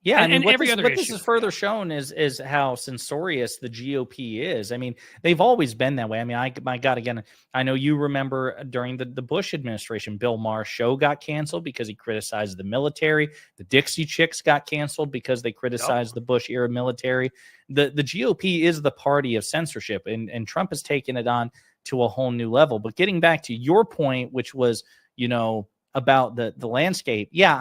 Yeah, and, I mean, and what every this, other what issue. this is further shown is how censorious the GOP is. I mean, they've always been that way. I mean, my God, again, I know you remember during the Bush administration, Bill Maher's show got canceled because he criticized the military. The Dixie Chicks got canceled because they criticized the Bush era military. The GOP is the party of censorship, and Trump has taken it on to a whole new level. But getting back to your point, which was, about the landscape. Yeah,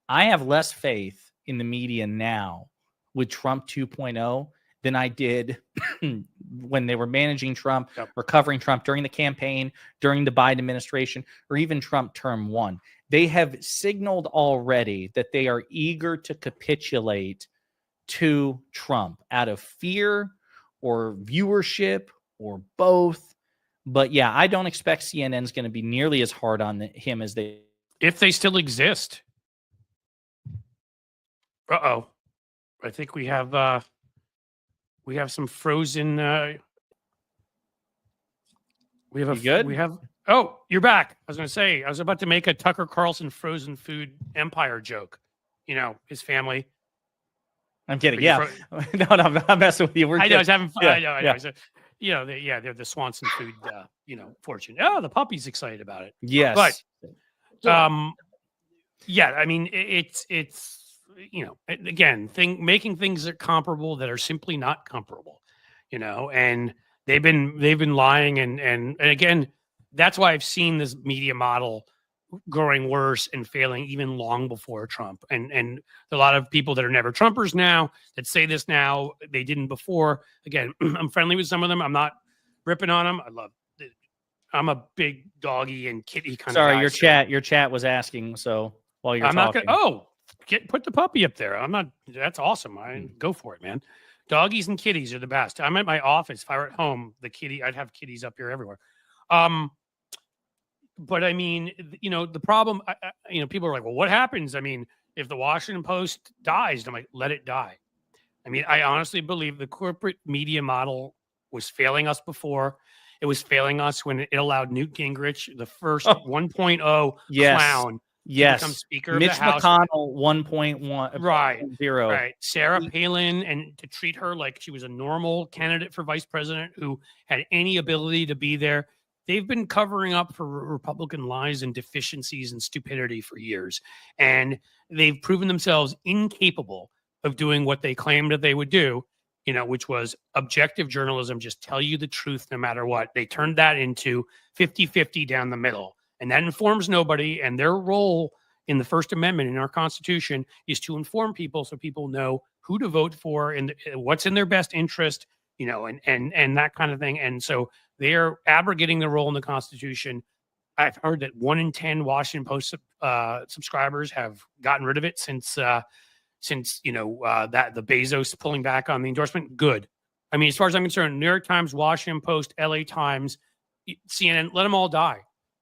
I have less faith in the media now with Trump 2.0 than I did when they were managing Trump or covering Trump during the campaign, during the Biden administration, or even Trump term 1. They have signaled already that they are eager to capitulate to Trump out of fear or viewership or both. But yeah, I don't expect CNN's going to be nearly as hard on him as they... If they still exist. Uh-oh. I think we have some frozen Oh, you're back. I was going to say, I was about to make a Tucker Carlson frozen food empire joke. His family. I'm kidding. Yeah. No, I'm messing with you. I know, I was having fun. I know. So, they're the Swanson food, fortune. Oh, the puppy's excited about it. Yes. But, I mean, it's again, making things that are comparable that are simply not comparable, and they've been lying. And again, that's why I've seen this media model growing worse and failing even long before Trump. And a lot of people that are never Trumpers now that say this now, they didn't before. Again, I'm friendly with some of them. I'm not ripping on them. I'm a big doggy and kitty kind of guy. Sorry, your chat was asking. So while you're talking. Put the puppy up there. That's awesome. Go for it, man. Doggies and kitties are the best. I'm at my office. If I were at home, I'd have kitties up here everywhere. But I mean, the problem, people are like, well, what happens? I mean, if the Washington Post dies, I'm like, let it die. I mean, I honestly believe the corporate media model was failing us before. It was failing us when it allowed Newt Gingrich, the first 1.0 clown, to become Speaker Mitch of the House. McConnell 1.1. Right. Sarah Palin, and to treat her like she was a normal candidate for vice president who had any ability to be there. They've been covering up for Republican lies and deficiencies and stupidity for years. And they've proven themselves incapable of doing what they claimed that they would do, which was objective journalism, just tell you the truth no matter what. They turned that into 50-50 down the middle. And that informs nobody. And their role in the First Amendment in our Constitution is to inform people so people know who to vote for and what's in their best interest, and that kind of thing. And so they are abrogating their role in the Constitution. I've heard that 1 in 10 Washington Post subscribers have gotten rid of it since that the Bezos pulling back on the endorsement. Good. I mean, as far as I'm concerned, New York Times, Washington Post, LA Times, CNN, let them all die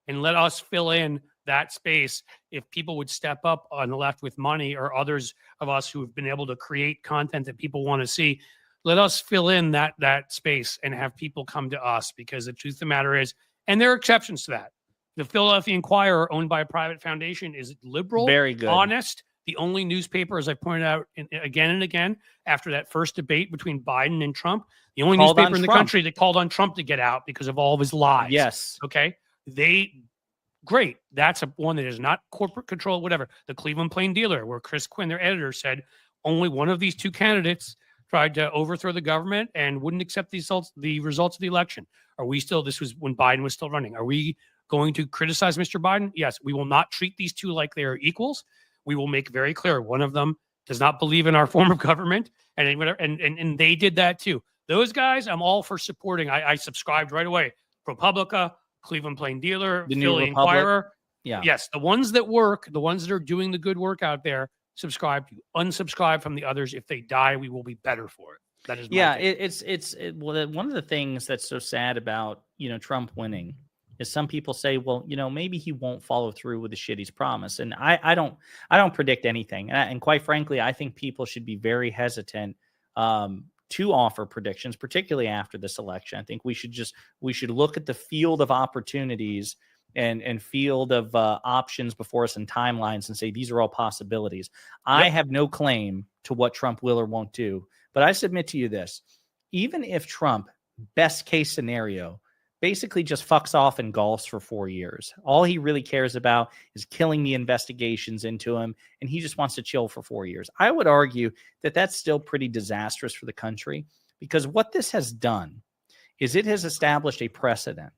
and let us fill in that space. If people would step up on the left with money, or others of us who have been able to create content that people want to see, let us fill in that space and have people come to us, because the truth of the matter is, and there are exceptions to that. The Philadelphia Inquirer, owned by a private foundation, is liberal, very good, honest. The only newspaper, as I pointed out again and again, after that first debate between Biden and Trump, the only newspaper in the country that called on Trump to get out because of all of his lies. Yes. Okay. Great. That's one that is not corporate control, whatever. The Cleveland Plain Dealer, where Chris Quinn, their editor, said only one of these two candidates tried to overthrow the government and wouldn't accept the results of the election. This was when Biden was still running. Are we going to criticize Mr. Biden? Yes, we will not treat these two like they are equals. We will make very clear one of them does not believe in our form of government, and they did that too. Those guys, I'm all for supporting. I subscribed right away. ProPublica, Cleveland Plain Dealer, the Philly Inquirer. Yeah. Yes, the ones that work, the ones that are doing the good work out there, subscribe to. Unsubscribe from the others. If they die, we will be better for it. That is my take. One of the things that's so sad about Trump winning is some people say, well, maybe he won't follow through with the shit he's promised, and I don't predict anything, and quite frankly, I think people should be very hesitant to offer predictions, particularly after this election. I think we should look at the field of opportunities and field of options before us and timelines and say these are all possibilities. I have no claim to what Trump will or won't do, but I submit to you this: even if Trump, best case scenario, basically just fucks off and golfs for 4 years, all he really cares about is killing the investigations into him, and he just wants to chill for 4 years, I would argue that that's still pretty disastrous for the country, because what this has done is it has established a precedent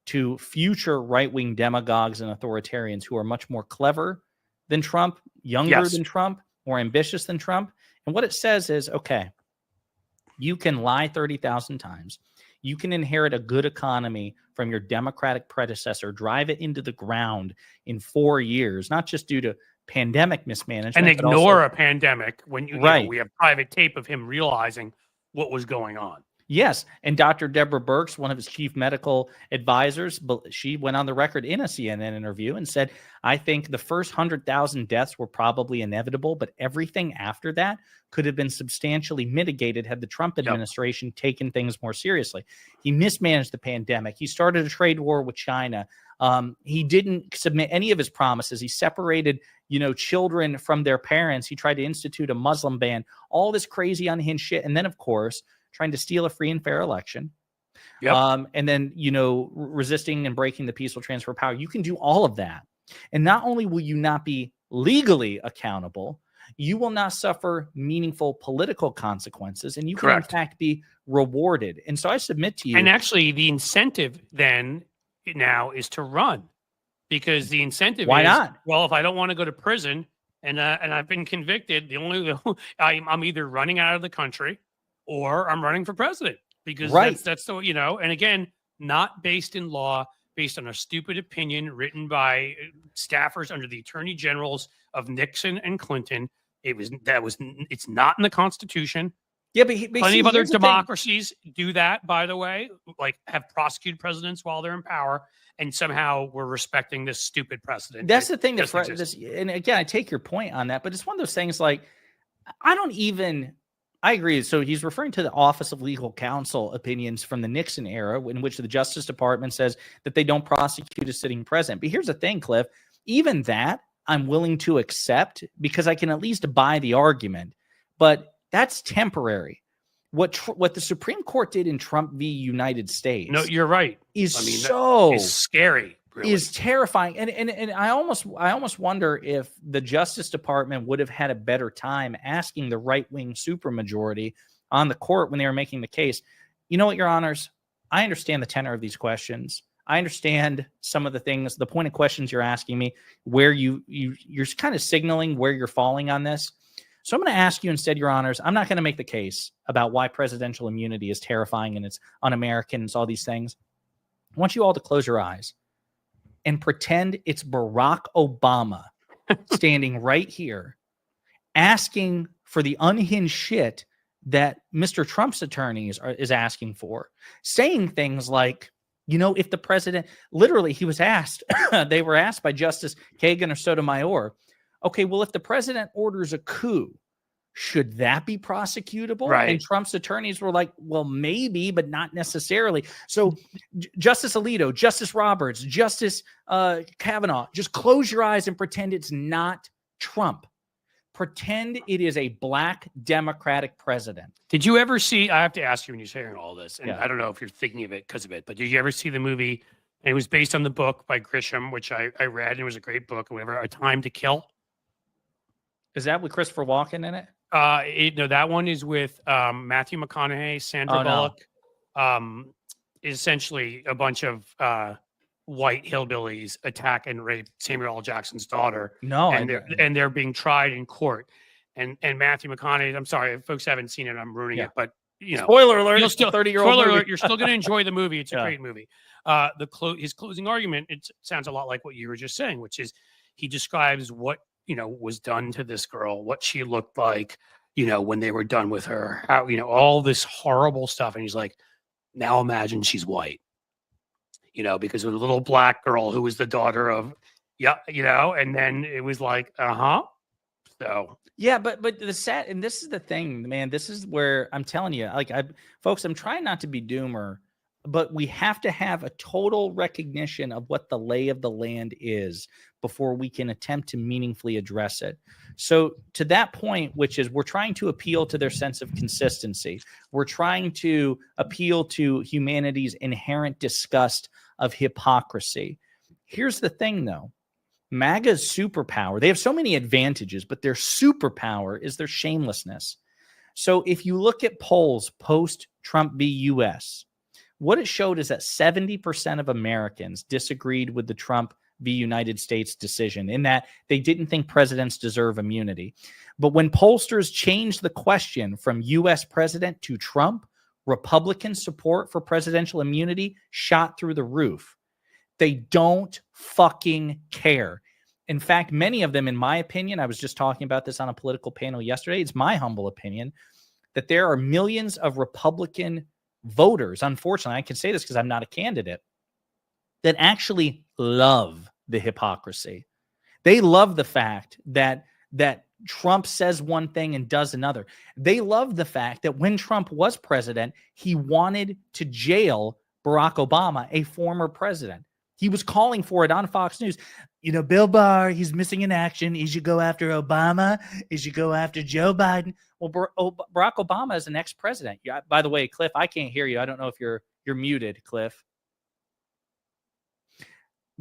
to future right-wing demagogues and authoritarians who are much more clever than Trump, younger than Trump, more ambitious than Trump. And what it says is, okay, you can lie 30,000 times. You can inherit a good economy from your Democratic predecessor, drive it into the ground in 4 years, not just due to pandemic mismanagement. And ignore a pandemic when you know, we have private tape of him realizing what was going on. Yes. And Dr. Deborah Birx, one of his chief medical advisors, she went on the record in a CNN interview and said, I think the first 100,000 deaths were probably inevitable, but everything after that could have been substantially mitigated had the Trump administration taken things more seriously. He mismanaged the pandemic. He started a trade war with China. He didn't submit any of his promises. He separated, children from their parents. He tried to institute a Muslim ban, all this crazy unhinged shit. And then, of course, trying to steal a free and fair election, and then, resisting and breaking the peaceful transfer of power. You can do all of that. And not only will you not be legally accountable, you will not suffer meaningful political consequences, and you can, in fact, be rewarded. And so I submit to you. And actually, the incentive then now is to run, because the incentive Why not? Well, if I don't want to go to prison and I've been convicted, I'm either running out of the country or I'm running for president, because that's so, and again, not based in law, based on a stupid opinion written by staffers under the attorney generals of Nixon and Clinton. It's not in the Constitution. Yeah, but plenty of other democracies do that, by the way, like have prosecuted presidents while they're in power, and somehow we're respecting this stupid precedent. That's the thing and again, I take your point on that, but it's one of those things like, I agree. So he's referring to the Office of Legal Counsel opinions from the Nixon era, in which the Justice Department says that they don't prosecute a sitting president. But here's the thing, Cliff, even that I'm willing to accept, because I can at least buy the argument, but that's temporary. What the Supreme Court did in Trump v. United States. No, you're right. Is scary. Really. Is terrifying. And I almost wonder if the Justice Department would have had a better time asking the right-wing supermajority on the court when they were making the case. You know what, Your Honors? I understand the tenor of these questions. I understand some of the things, the point of questions you're asking me, where you're kind of signaling where you're falling on this. So I'm going to ask you instead, Your Honors, I'm not going to make the case about why presidential immunity is terrifying and it's un-American and it's all these things. I want you all to close your eyes and pretend it's Barack Obama standing right here asking for the unhinged shit that Mr. Trump's attorneys is asking for, saying things like, if the president, literally he was asked, they were asked by Justice Kagan or Sotomayor, okay, well, if the president orders a coup, should that be prosecutable? Right. And Trump's attorneys were like, well, maybe, but not necessarily. So Justice Alito, Justice Roberts, Justice Kavanaugh, just close your eyes and pretend it's not Trump. Pretend it is a black Democratic president. Did you ever see, I have to ask you when you're saying all this, and I don't know if you're thinking of it because of it, but did you ever see the movie, and it was based on the book by Grisham, which I read, and it was a great book, or whatever, A Time to Kill? Is that with Christopher Walken in it? No, that one is with Matthew McConaughey, Sandra Bullock. Essentially a bunch of white hillbillies attack and rape Samuel L. Jackson's daughter. And they're being tried in court. And Matthew McConaughey, I'm sorry, if folks haven't seen it, I'm ruining it, but spoiler alert, you'll still 30-year-old spoiler movie. alert, you're still going to enjoy the movie. It's a great movie. His closing argument, it sounds a lot like what you were just saying, which is he describes what was done to this girl, what she looked like, when they were done with her, how, all this horrible stuff. And he's like, now imagine she's white, because it was a little black girl who was the daughter of, and then it was like, So, yeah, but the sad, and this is the thing, man, this is where I'm telling you, folks, I'm trying not to be doomer but we have to have a total recognition of what the lay of the land is before we can attempt to meaningfully address it. So to that point, which is we're trying to appeal to their sense of consistency. We're trying to appeal to humanity's inherent disgust of hypocrisy. Here's the thing, though. MAGA's superpower, they have so many advantages, but their superpower is their shamelessness. So if you look at polls post-Trump v. U.S., what it showed is that 70% of Americans disagreed with the Trump v. United States decision, in that they didn't think presidents deserve immunity. But when pollsters changed the question from U.S. president to Trump, Republican support for presidential immunity shot through the roof. They don't fucking care. In fact, many of them, in my opinion, I was just talking about this on a political panel yesterday, it's my humble opinion, that there are millions of Republican voters, unfortunately, I can say this because I'm not a candidate, that actually love the hypocrisy. They love the fact that Trump says one thing and does another. They love the fact that when Trump was president, he wanted to jail Barack Obama, a former president. He was calling for it on Fox News. You know, Bill Barr, he's missing in action. He should go after Obama. He should go after Joe Biden. Well, Barack Obama is an ex-president. Yeah, by the way, Cliff, I can't hear you. I don't know if you're muted, Cliff.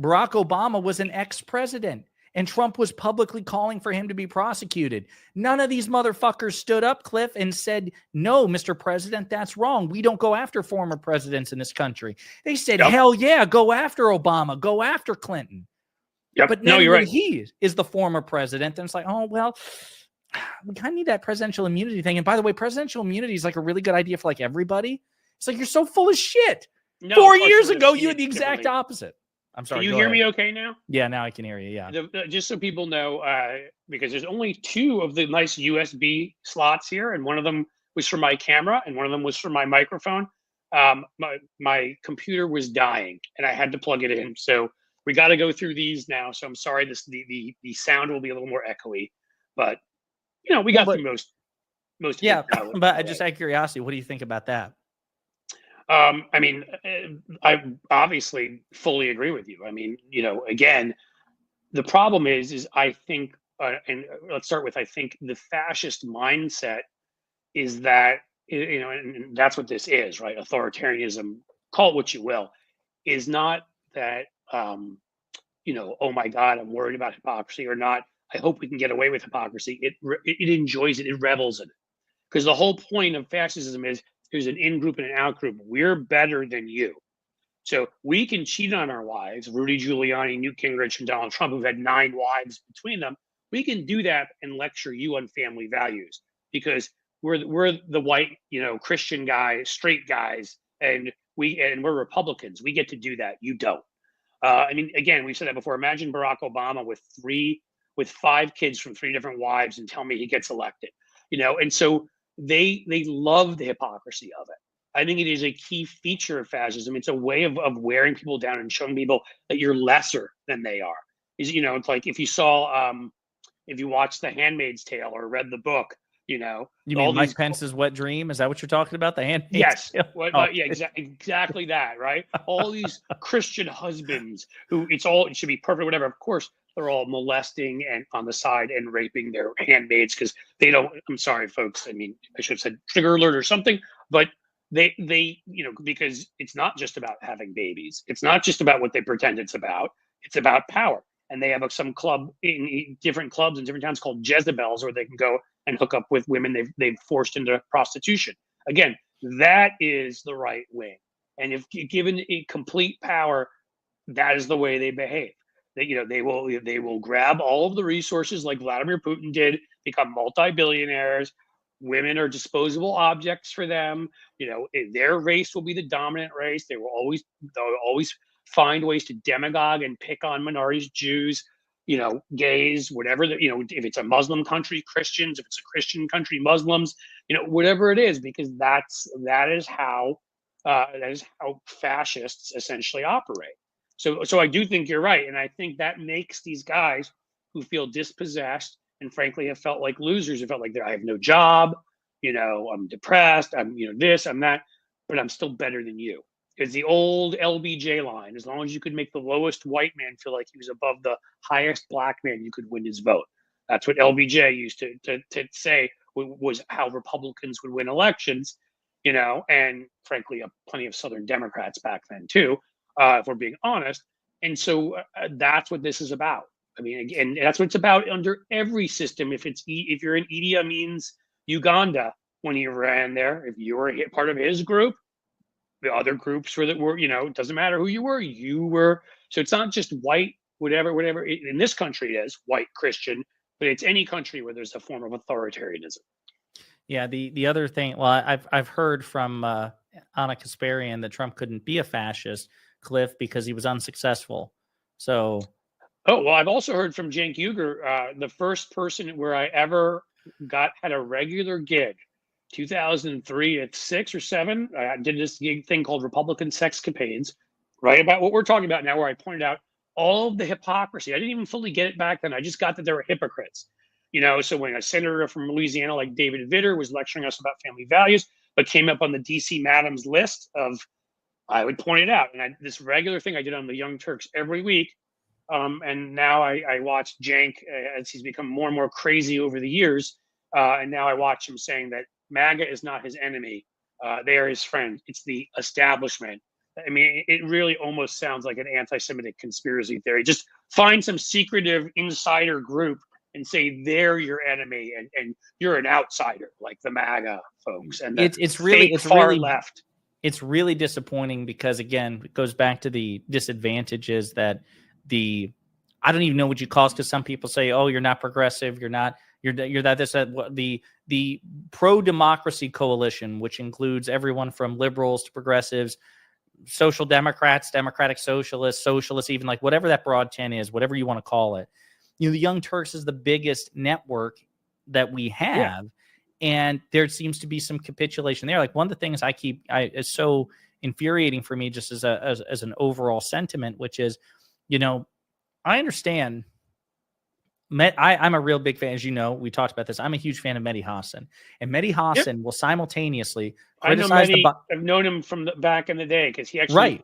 Barack Obama was an ex-president, and Trump was publicly calling for him to be prosecuted. None of these motherfuckers stood up, Cliff, and said, no, Mr. President, that's wrong. We don't go after former presidents in this country. They said, hell yeah, go after Obama, go after Clinton. Yep. But then when he is the former president, then it's like, oh, well, we kind of need that presidential immunity thing. And by the way, presidential immunity is like a really good idea for like everybody. It's like, you're so full of shit. No, 4 years ago, you had the exact opposite. I'm sorry. Can you hear me okay now? Yeah, now I can hear you. Yeah. Just so people know, because there's only 2 of the nice USB slots here, and one of them was for my camera, and one of them was for my microphone. My computer was dying, and I had to plug it in. So we got to go through these now. So I'm sorry, the sound will be a little more echoey, but you know, we got through most. Yeah, but I just out of curiosity, what do you think about that? I mean, I obviously fully agree with you. I mean, you know, again, the problem is I think, and let's start with, I think the fascist mindset is that, you know, and that's what this is, right? Authoritarianism, call it what you will, is not that, you know, oh my God, I'm worried about hypocrisy, or not, I hope we can get away with hypocrisy. It enjoys it, it revels in it. Because the whole point of fascism is there's an in-group and an out-group. We're better than you. So we can cheat on our wives, Rudy Giuliani, Newt Gingrich, and Donald Trump, who've had 9 wives between them. We can do that and lecture you on family values because we're the white, you know, Christian guys, straight guys, and we're Republicans. We get to do that. You don't. I mean, again, we've said that before. Imagine Barack Obama with 5 kids from 3 different wives, and tell me he gets elected. You know, and so they love the hypocrisy of it. I think it is a key feature of fascism. It's a way of wearing people down and showing people that you're lesser than they are. Is, you know, it's like if you saw, if you watched The Handmaid's Tale or read the book, you know. You mean Mike Pence's wet dream? Is that what you're talking about? The Handmaid's Yes. Tale? Yeah, exactly that, right? All these Christian husbands who it should be perfect, whatever. Of course, they're all molesting and on the side and raping their handmaids because they don't. I'm sorry, folks. I mean, I should have said trigger alert or something, but they, you know, because it's not just about having babies. It's not just about what they pretend it's about. It's about power. And they have some club in different clubs in different towns called Jezebels, where they can go and hook up with women they've forced into prostitution. Again, that is the right wing. And if given a complete power, that is the way they behave. That, you know, they will grab all of the resources like Vladimir Putin did, become multi-billionaires. Women are disposable objects for them. You know, their race will be the dominant race. They'll always find ways to demagogue and pick on minorities, Jews, you know, gays, whatever. You know, if it's a Muslim country, Christians. If it's a Christian country, Muslims. You know, whatever it is, because that is how fascists essentially operate. So I do think you're right, and I think that makes these guys who feel dispossessed and frankly have felt like losers, have felt like I have no job, you know, I'm depressed, I'm, you know, this, I'm that, but I'm still better than you. It's the old LBJ line. As long as you could make the lowest white man feel like he was above the highest black man, you could win his vote. That's what LBJ used to say was how Republicans would win elections, and frankly, plenty of Southern Democrats back then too, if we're being honest. And so that's what this is about. I mean, and that's what it's about under every system. If you're in Idi Amin's Uganda when he ran there, if you were part of his group, the other groups were it doesn't matter who you were. So it's not just white, whatever. In this country it is white Christian, but it's any country where there's a form of authoritarianism. Yeah. The other thing, well, I've heard from Anna Kasparian that Trump couldn't be a fascist, Cliff, because he was unsuccessful. So. Oh, well, I've also heard from Cenk Uygur, the first person where I ever had a regular gig. 2003 at 6 or 7, I did this gig thing called Republican Sexcapades, right about what we're talking about now, where I pointed out all of the hypocrisy. I didn't even fully get it back then. I just got that there were hypocrites. So when a senator from Louisiana like David Vitter was lecturing us about family values, but came up on the DC Madams list I would point it out. And this regular thing I did on the Young Turks every week. And now I watch Cenk as he's become more and more crazy over the years. And now I watch him saying that MAGA is not his enemy. They are his friend. It's the establishment. I mean, it really almost sounds like an anti-Semitic conspiracy theory. Just find some secretive insider group and say they're your enemy and you're an outsider, like the MAGA folks. And it's really left. It's really disappointing because, again, it goes back to the disadvantages that I don't even know what you call it, because some people say, oh, you're not progressive, you're that, this, that. The pro-democracy coalition, which includes everyone from liberals to progressives, social democrats, democratic socialists, even like whatever that broad tent is, whatever you want to call it. The Young Turks is the biggest network that we have. Yeah. And there seems to be some capitulation there. Like one of the things is so infuriating for me just as an overall sentiment, which is, I understand. I'm a real big fan, as you know. We talked about this. I'm a huge fan of Mehdi Hassan, and Mehdi Hassan will simultaneously criticize I've known him from back in the day because he actually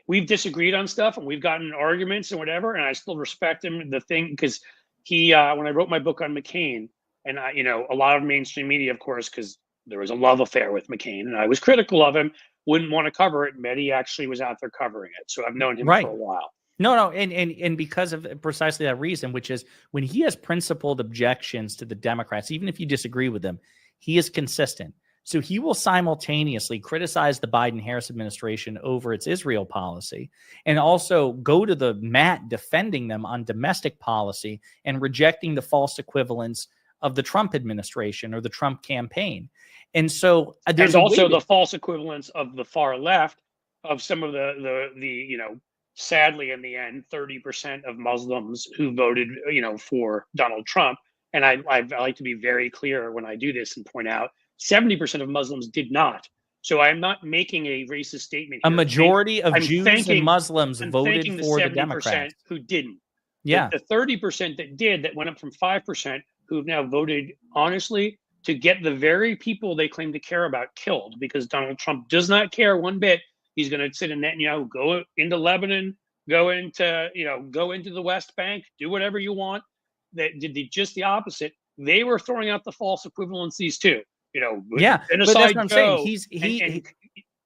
we've disagreed on stuff and we've gotten arguments and whatever, and I still respect him. The thing because he when I wrote my book on McCain, and a lot of mainstream media, of course, because there was a love affair with McCain, and I was critical of him, wouldn't want to cover it. Mehdi actually was out there covering it, so I've known him for a while. No, and because of precisely that reason, which is when he has principled objections to the Democrats, even if you disagree with them, he is consistent. So he will simultaneously criticize the Biden-Harris administration over its Israel policy and also go to the mat defending them on domestic policy and rejecting the false equivalence of the Trump administration or the Trump campaign. And so there's also the false equivalence of the far left of some of the sadly, in the end, 30% of Muslims who voted, for Donald Trump. And I like to be very clear when I do this and point out 70% of Muslims did not. So I am not making a racist statement here. A majority of Jews and Muslims voted for the Democrats who didn't. Yeah. The 30% that did, that went up from 5%, who've now voted honestly to get the very people they claim to care about killed, because Donald Trump does not care one bit. He's going to sit in Netanyahu, go into Lebanon, go into the West Bank, do whatever you want. That did just the opposite. They were throwing out the false equivalencies too. But that's what I'm saying.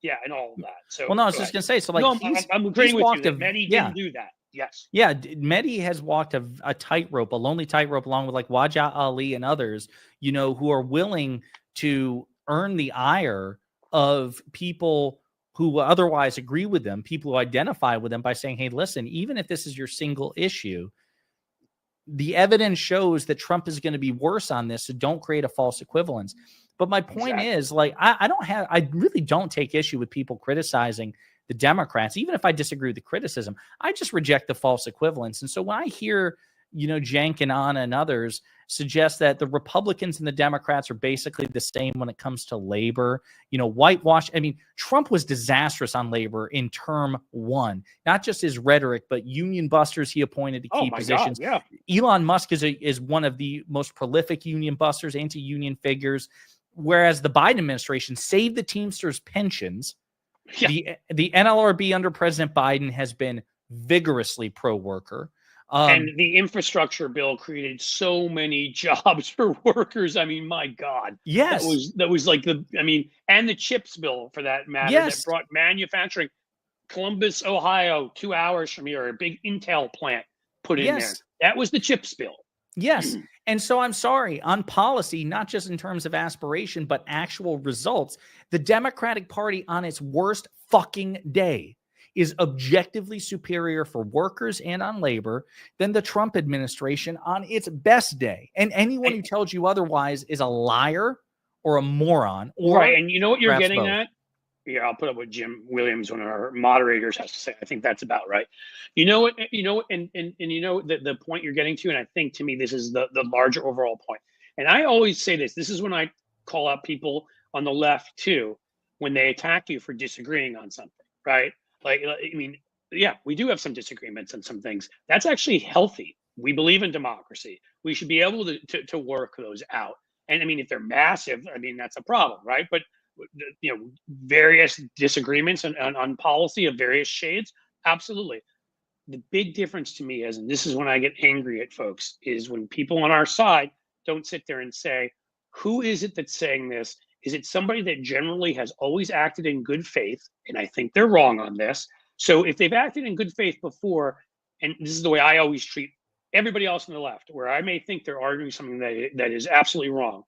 And all of that. So, I was just going to say. So, I'm agreeing with you that Mehdi didn't do that. Yes. Yeah, Mehdi has walked a tightrope, a lonely tightrope, along with like Wajah Ali and others, who are willing to earn the ire of people who otherwise agree with them, people who identify with them, by saying, hey, listen, even if this is your single issue, the evidence shows that Trump is going to be worse on this, so don't create a false equivalence. But my point is, like, I really don't take issue with people criticizing the Democrats, even if I disagree with the criticism. I just reject the false equivalence. And so when I hear, Cenk and Anna and others suggest that the Republicans and the Democrats are basically the same when it comes to labor, whitewash. I mean, Trump was disastrous on labor in term 1, not just his rhetoric, but union busters he appointed to key positions. God, yeah. Elon Musk is one of the most prolific union busters, anti-union figures, whereas the Biden administration saved the Teamsters pensions, Yeah. The NLRB under President Biden has been vigorously pro-worker. And the infrastructure bill created so many jobs for workers. I mean, my God. Yes. That was like and the CHIPS bill for that matter, Yes. that brought manufacturing. Columbus, Ohio, 2 hours from here, a big Intel plant put in there. That was the CHIPS bill. Yes. And so I'm sorry, on policy, not just in terms of aspiration, but actual results, the Democratic Party on its worst fucking day is objectively superior for workers and on labor than the Trump administration on its best day. And anyone who tells you otherwise is a liar or a moron. Or right. And you know what you're getting both. at? Yeah, I'll put up what Jim Williams, one of our moderators, has to say. I think that's about right. You know what? And you know the point you're getting to, and I think to me this is the larger overall point. And I always say this. This is when I call out people on the left too, when they attack you for disagreeing on something, right? Like, I mean, yeah, we do have some disagreements on some things. That's actually healthy. We believe in democracy. We should be able to work those out. And I mean, if they're massive, I mean, that's a problem, right? But various disagreements on policy of various shades, absolutely. The big difference to me is, and this is when I get angry at folks, is when people on our side don't sit there and say, who is it that's saying this? Is it somebody that generally has always acted in good faith? And I think they're wrong on this. So if they've acted in good faith before, and this is the way I always treat everybody else on the left, where I may think they're arguing something that is absolutely wrong.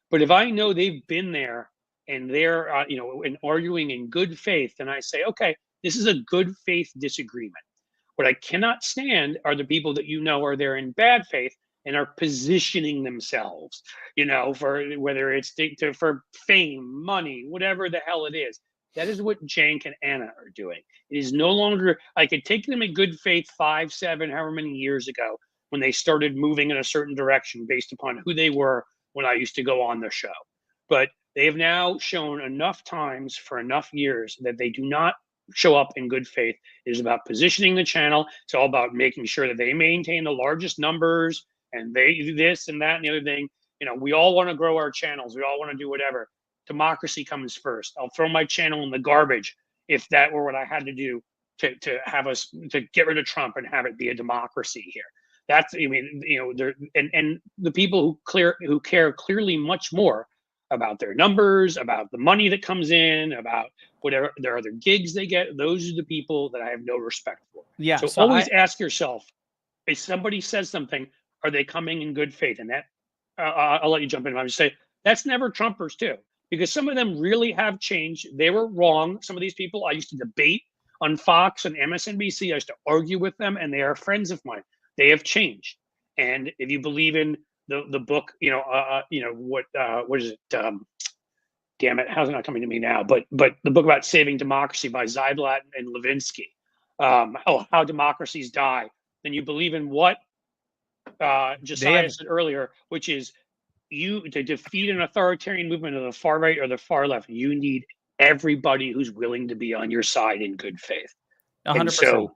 But if I know they've been there and they're, and arguing in good faith, then I say, okay, this is a good faith disagreement. What I cannot stand are the people that are there in bad faith and are positioning themselves, for whether it's for fame, money, whatever the hell it is. That is what Cenk and Anna are doing. It is no longer, I could take them in good faith 5, 7, however many years ago when they started moving in a certain direction based upon who they were when I used to go on their show. But they have now shown enough times for enough years that they do not show up in good faith. It is about positioning the channel. It's all about making sure that they maintain the largest numbers and they do this and that and the other thing. We all want to grow our channels. We all want to do whatever. Democracy comes first. I'll throw my channel in the garbage if that were what I had to do to get rid of Trump and have it be a democracy here. That's, and the people who care clearly much more about their numbers, about the money that comes in, about whatever their other gigs they get. Those are the people that I have no respect for. Yeah. So always ask yourself, if somebody says something, are they coming in good faith? And that, I'll let you jump in. I'll just say that's never Trumpers too, because some of them really have changed. They were wrong. Some of these people I used to debate on Fox and MSNBC. I used to argue with them, and they are friends of mine. They have changed. And if you believe in the book, what is it? Damn it, how's it not coming to me now? But the book about saving democracy by Zyblatt and Levinsky. How democracies die. Then you believe in what Jessiah said earlier, which is to defeat an authoritarian movement of the far right or the far left, you need everybody who's willing to be on your side in good faith. 100%. So,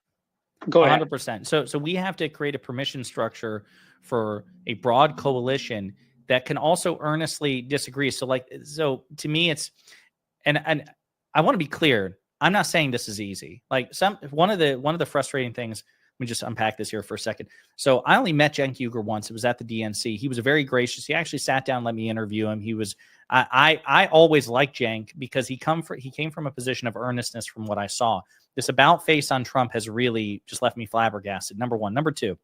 go ahead. 100%. So we have to create a permission structure for a broad coalition that can also earnestly disagree. So to me, it's, and I want to be clear. I'm not saying this is easy. Like one of the frustrating things. Let me just unpack this here for a second. So I only met Cenk Uygur once. It was at the DNC. He was very gracious. He actually sat down, let me interview him. He was, I always liked Cenk because he came from a position of earnestness from what I saw. This about face on Trump has really just left me flabbergasted. Number one. Number two,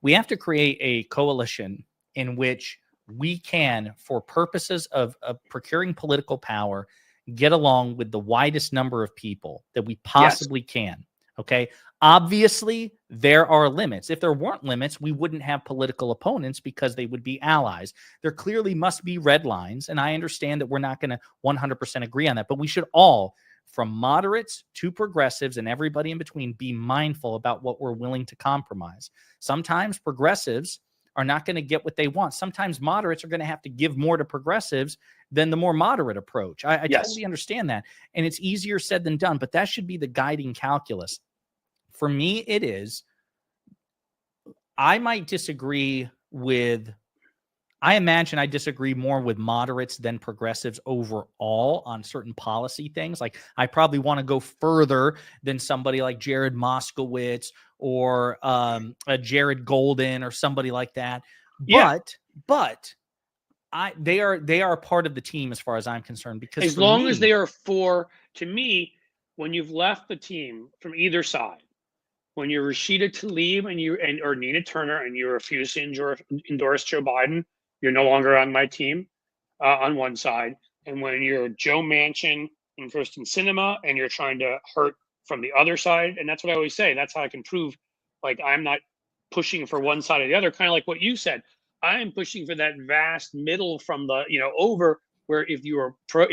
we have to create a coalition in which we can, for purposes of procuring political power, get along with the widest number of people that we possibly can. Okay. Obviously, there are limits. If there weren't limits, we wouldn't have political opponents because they would be allies. There clearly must be red lines. And I understand that we're not going to 100% agree on that, but we should all, from moderates to progressives and everybody in between, be mindful about what we're willing to compromise. Sometimes progressives are not going to get what they want. Sometimes moderates are going to have to give more to progressives than the more moderate approach. I totally understand that. And it's easier said than done, but that should be the guiding calculus. For me, it is. I might disagree with I imagine I disagree more with moderates than progressives overall on certain policy things. Like I probably want to go further than somebody like Jared Moskowitz or a Jared Golden or somebody like that. But they are a part of the team as far as I'm concerned, because as long as they are to me, when you've left the team from either side, when you're Rashida Tlaib or Nina Turner and you refuse to endorse Joe Biden, you're no longer on my team on one side. And when you're Joe Manchin and Kristen Sinema and you're trying to hurt from the other side, and that's what I always say, that's how I can prove like I'm not pushing for one side or the other, kind of like what you said. I am pushing for that vast middle from the, over where if you're for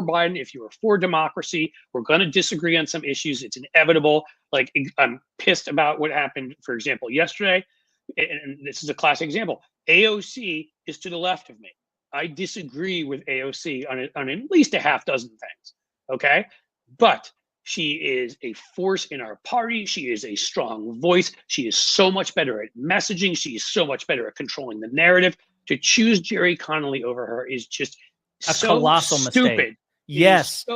Biden, if you are for democracy, we're going to disagree on some issues. It's inevitable. Like I'm pissed about what happened, for example, yesterday. And this is a classic example. AOC is to the left of me. I disagree with AOC on at least a half dozen things. Okay. But she is a force in our party. She is a strong voice. She is so much better at messaging. She is so much better at controlling the narrative. To choose Jerry Connolly over her is just a so colossal stupid. Mistake. Yes.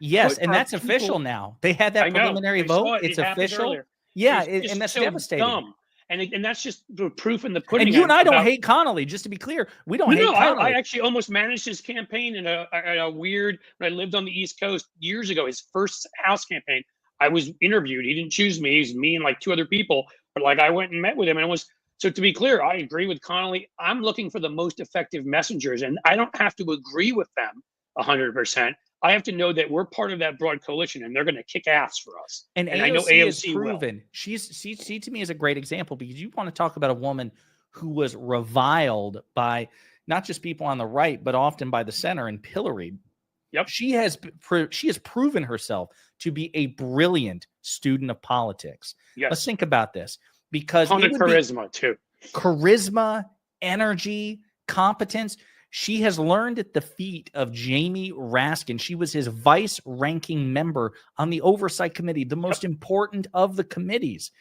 Yes. And that's official now. They had that preliminary vote. It's official. Yeah. And that's so devastating. Dumb. And that's just the proof in the pudding. And you and I don't hate Connolly, just to be clear. We don't hate Connolly. I actually almost managed his campaign in a weird, when I lived on the East Coast years ago, his first House campaign, I was interviewed. He didn't choose me. He's me and like two other people. But like I went and met with him, and it was, so to be clear, I agree with Connolly. I'm looking for the most effective messengers, and I don't have to agree with them 100%. I have to know that we're part of that broad coalition, and they're going to kick ass for us. And AOC I know AOC is proven. Will. She to me is a great example, because you want to talk about a woman who was reviled by not just people on the right, but often by the center and pilloried. Yep. She has proven herself to be a brilliant student of politics. Yes. Let's think about this, because charisma too. Charisma, energy, competence. She has learned at the feet of Jamie Raskin. She was his vice-ranking member on the Oversight Committee, the most important of the committees.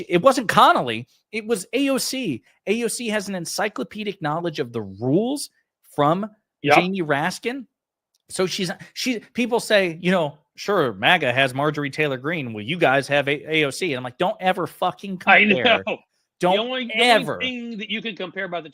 It wasn't Connolly. It was AOC. AOC has an encyclopedic knowledge of the rules from Jamie Raskin. So people say, sure, MAGA has Marjorie Taylor Greene. Well, you guys have AOC. And I'm like, don't ever fucking compare. I know. Don't the only thing that you can compare about the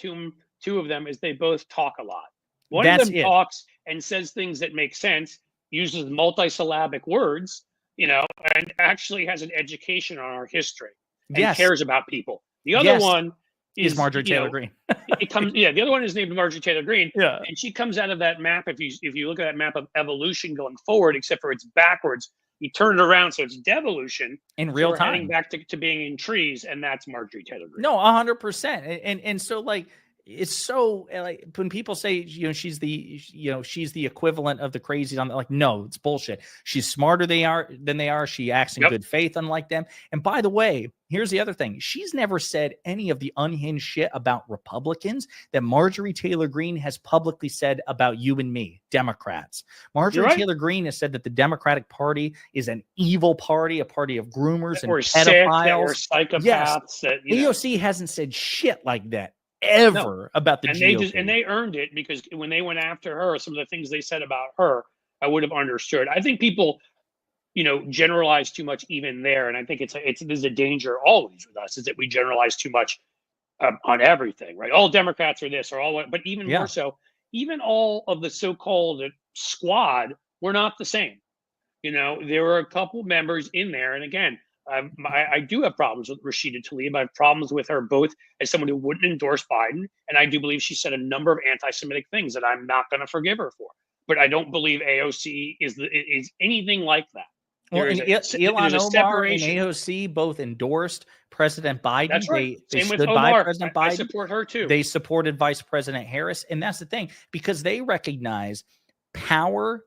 two of them is they both talk a lot. One of them talks and says things that make sense, uses multisyllabic words, and actually has an education on our history and cares about people. The other one is Marjorie Taylor Greene. The other one is named Marjorie Taylor Greene. Yeah. And she comes out of that map. If you look at that map of evolution going forward, except for it's backwards, you turn it around, so it's devolution in real time. Heading back to being in trees, and that's Marjorie Taylor Greene. No, 100%. And so like, it's so like when people say, she's the equivalent of the crazies on like, no, it's bullshit. She's smarter than they are. She acts in good faith, unlike them. And by the way, here's the other thing. She's never said any of the unhinged shit about Republicans that Marjorie Taylor Greene has publicly said about you and me, Democrats. Marjorie Taylor Greene has said that the Democratic Party is an evil party, a party of groomers and pedophiles. Sick, psychopaths. Yes. AOC hasn't said shit like that ever about the GOP. They earned it, because when they went after her, some of the things they said about her, I would have understood. I think people, generalize too much even there, and I think there's a danger always with us, is that we generalize too much on everything, right? All Democrats are this or all, but even more so, even all of the so-called squad were not the same. There were a couple members in there, and again, I do have problems with Rashida Tlaib. I have problems with her both as someone who wouldn't endorse Biden, and I do believe she said a number of anti-Semitic things that I'm not going to forgive her for. But I don't believe AOC is anything like that. Well, Ilhan Omar and AOC both endorsed President Biden. That's right. They Same stood with by Omar. President Biden. I support her too. They supported Vice President Harris, and that's the thing, because they recognize power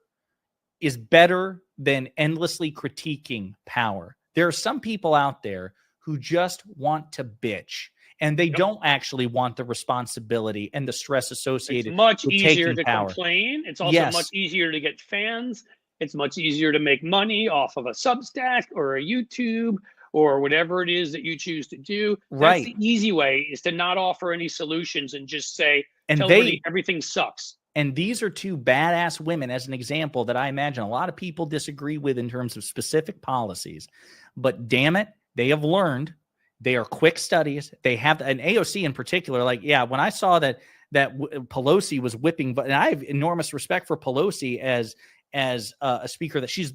is better than endlessly critiquing power. There are some people out there who just want to bitch, and they don't actually want the responsibility and the stress associated. It's much with easier taking to power. Complain. It's also much easier to get fans. It's much easier to make money off of a Substack or a YouTube or whatever it is that you choose to do. Right. That's the easy way, is to not offer any solutions and just say, And tell everybody everything sucks. And these are two badass women, as an example, that I imagine a lot of people disagree with in terms of specific policies. But damn it, they have learned. They are quick studies. They have an AOC in particular. Like, yeah, when I saw that Pelosi was whipping, and I have enormous respect for Pelosi as a speaker, that she's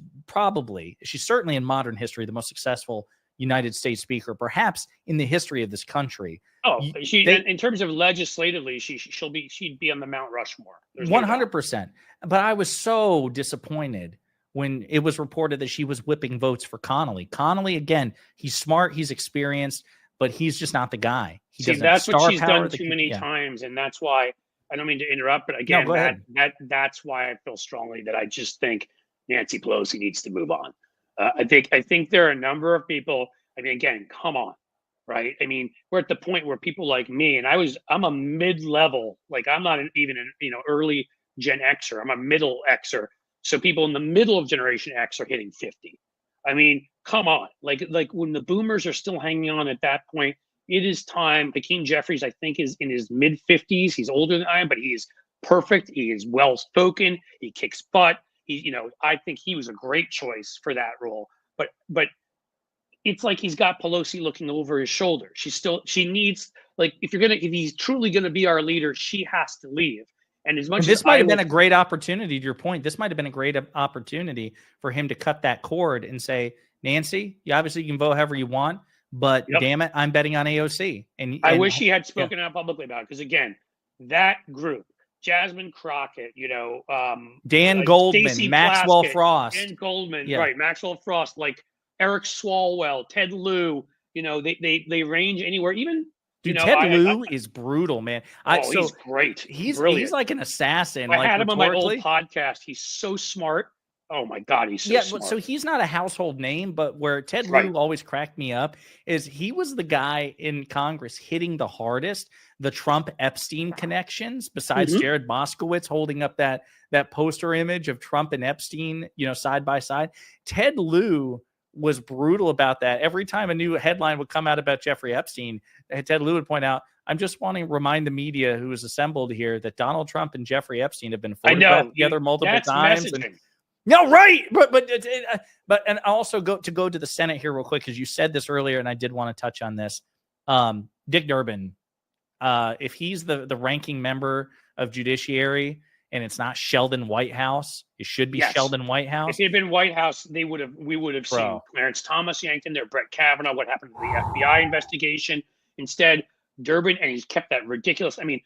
certainly in modern history the most successful United States speaker, perhaps in the history of this country. Oh, in terms of legislatively, she'd be on the Mount Rushmore. 100%. But I was so disappointed when it was reported that she was whipping votes for Connolly. Connolly, again, he's smart, he's experienced, but he's just not the guy. That's what she's done too many times, and that's why, I don't mean to interrupt, but again, that's why I feel strongly that I just think Nancy Pelosi needs to move on. I think there are a number of people. I mean, again, come on, right? I mean, we're at the point where people like me, and I'm a mid-level, like I'm not even an early Gen Xer. I'm a middle Xer. So people in the middle of Generation X are hitting 50. I mean, come on, like when the boomers are still hanging on at that point, it is time. Hakeem Jeffries, I think, is in his mid-50s. He's older than I am, but he is perfect. He is well-spoken. He kicks butt. I think he was a great choice for that role. But it's like he's got Pelosi looking over his shoulder. She needs, like, if he's truly gonna be our leader, she has to leave. And as much this might have been a great opportunity, to your point, this might have been a great opportunity for him to cut that cord and say, Nancy, you obviously can vote however you want, but damn it, I'm betting on AOC. And I wish he had spoken out publicly about it, because again, that group, Jasmine Crockett, Dan Goldman, Stacey Maxwell Plaskett, Frost, Dan Goldman, right? Maxwell Frost, like Eric Swalwell, Ted Lieu. They range anywhere. Even Ted Lieu is brutal, man. He's great. He's like an assassin. I had him on my old podcast. He's so smart. Oh my God, he's so smart. So he's not a household name, but where Ted Lieu always cracked me up is he was the guy in Congress hitting the hardest the Trump Epstein connections, besides Jared Moskowitz holding up that poster image of Trump and Epstein, side by side. Ted Lieu was brutal about that. Every time a new headline would come out about Jeffrey Epstein, Ted Lieu would point out, I'm just wanting to remind the media who is assembled here that Donald Trump and Jeffrey Epstein have been photographed together multiple times. No, right. But and also go to the Senate here real quick, because you said this earlier, and I did want to touch on this. Dick Durbin, if he's the ranking member of Judiciary and it's not Sheldon Whitehouse, it should be Sheldon Whitehouse. If he had been Whitehouse, we would have seen Clarence Thomas yanked in there, Brett Kavanaugh, what happened to the FBI investigation. Instead, Durbin, and he's kept that ridiculous. I mean,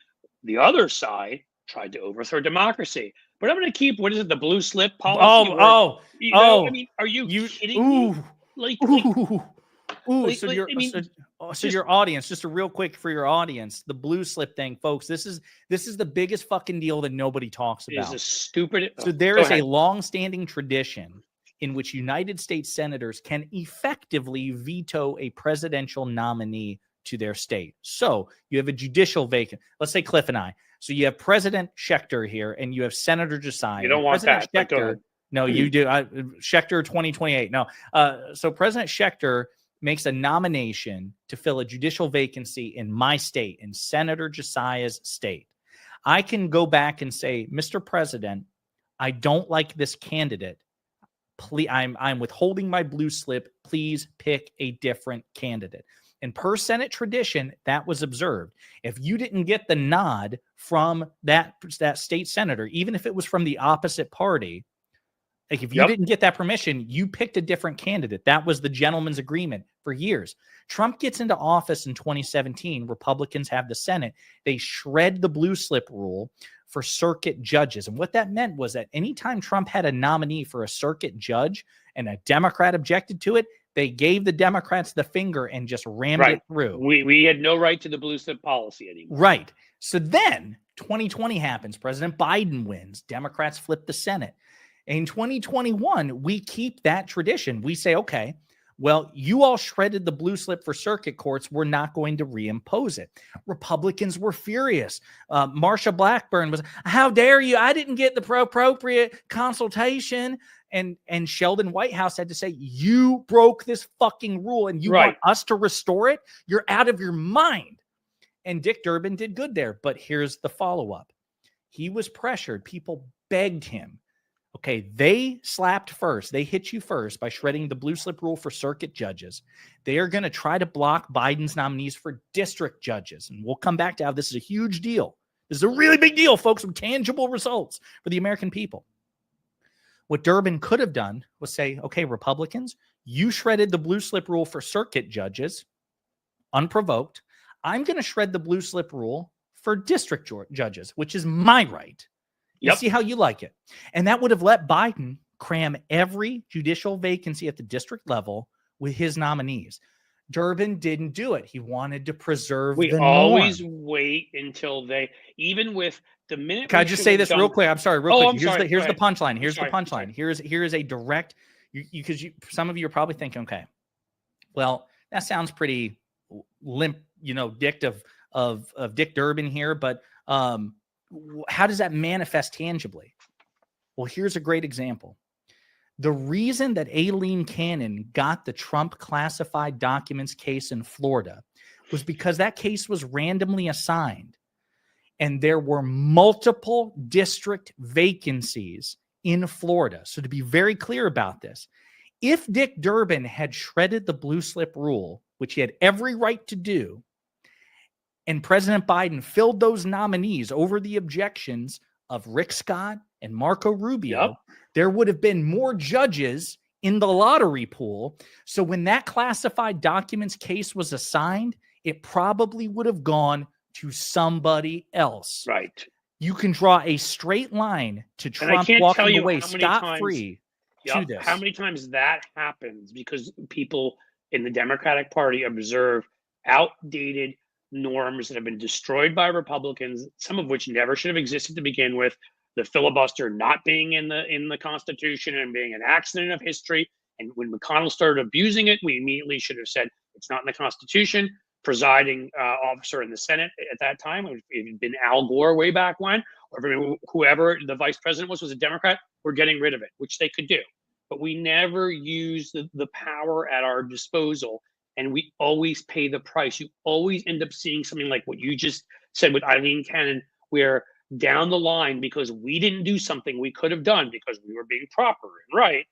the other side tried to overthrow democracy. But I'm going to keep, what is it, the blue slip policy? I mean, are you kidding me? So your audience, just a real quick for your audience, the blue slip thing, folks, this is the biggest fucking deal that nobody talks about. It is a stupid. So there is a long-standing tradition in which United States senators can effectively veto a presidential nominee to their state. So you have a judicial vacant. Let's say Cliff and I. So you have President Schechter here, and you have Senator Jessiah. You don't want President that. Schechter, no, you do. Schechter 2028. No. So President Schechter makes a nomination to fill a judicial vacancy in my state, in Senator Jessiah's state. I can go back and say, Mr. President, I don't like this candidate. Please, I'm withholding my blue slip. Please pick a different candidate. And per Senate tradition, that was observed. If you didn't get the nod from that state senator, even if it was from the opposite party, like if you didn't get that permission, you picked a different candidate. That was the gentleman's agreement for years. Trump gets into office in 2017. Republicans have the Senate. They shred the blue slip rule for circuit judges. And what that meant was that anytime Trump had a nominee for a circuit judge and a Democrat objected to it, they gave the Democrats the finger and just rammed it through. We had no right to the blue slip policy anymore. Right. So then 2020 happens. President Biden wins. Democrats flip the Senate. In 2021, we keep that tradition. We say, okay, well, you all shredded the blue slip for circuit courts. We're not going to reimpose it. Republicans were furious. Marsha Blackburn was, how dare you? I didn't get the appropriate consultation. And Sheldon Whitehouse had to say, you broke this fucking rule and you want us to restore it? You're out of your mind. And Dick Durbin did good there. But here's the follow-up. He was pressured. People begged him. Okay, they slapped first. They hit you first by shredding the blue slip rule for circuit judges. They are going to try to block Biden's nominees for district judges. And we'll come back to how this is a huge deal. This is a really big deal, folks, with tangible results for the American people. What Durbin could have done was say, okay, Republicans, you shredded the blue slip rule for circuit judges unprovoked. I'm going to shred the blue slip rule for district judges, which is my right. You see how you like it. And that would have let Biden cram every judicial vacancy at the district level with his nominees. Durbin didn't do it. He wanted to preserve the norm. We always wait until even with the minute. Can I just say this real quick? I'm sorry, real quick. Here's the punchline. Here's the punchline. Here's a direct, because some of you are probably thinking, okay, well, that sounds pretty limp, dict of Dick Durbin here, but how does that manifest tangibly? Well, here's a great example. The reason that Aileen Cannon got the Trump classified documents case in Florida was because that case was randomly assigned. And there were multiple district vacancies in Florida. So to be very clear about this, if Dick Durbin had shredded the blue slip rule, which he had every right to do, and President Biden filled those nominees over the objections of Rick Scott and Marco Rubio, there would have been more judges in the lottery pool. So when that classified documents case was assigned, it probably would have gone to somebody else. Right. You can draw a straight line to Trump walking away scot-free to this. How many times that happens because people in the Democratic Party observe outdated norms that have been destroyed by Republicans, some of which never should have existed to begin with. The filibuster not being in the Constitution and being an accident of history. And when McConnell started abusing it, we immediately should have said it's not in the Constitution. Presiding officer in the Senate at that time, it had been Al Gore way back when, or whoever the vice president was a Democrat. We're getting rid of it, which they could do. But we never use the power at our disposal, and we always pay the price. You always end up seeing something like what you just said with Aileen Cannon, where down the line, because we didn't do something we could have done because we were being proper and right,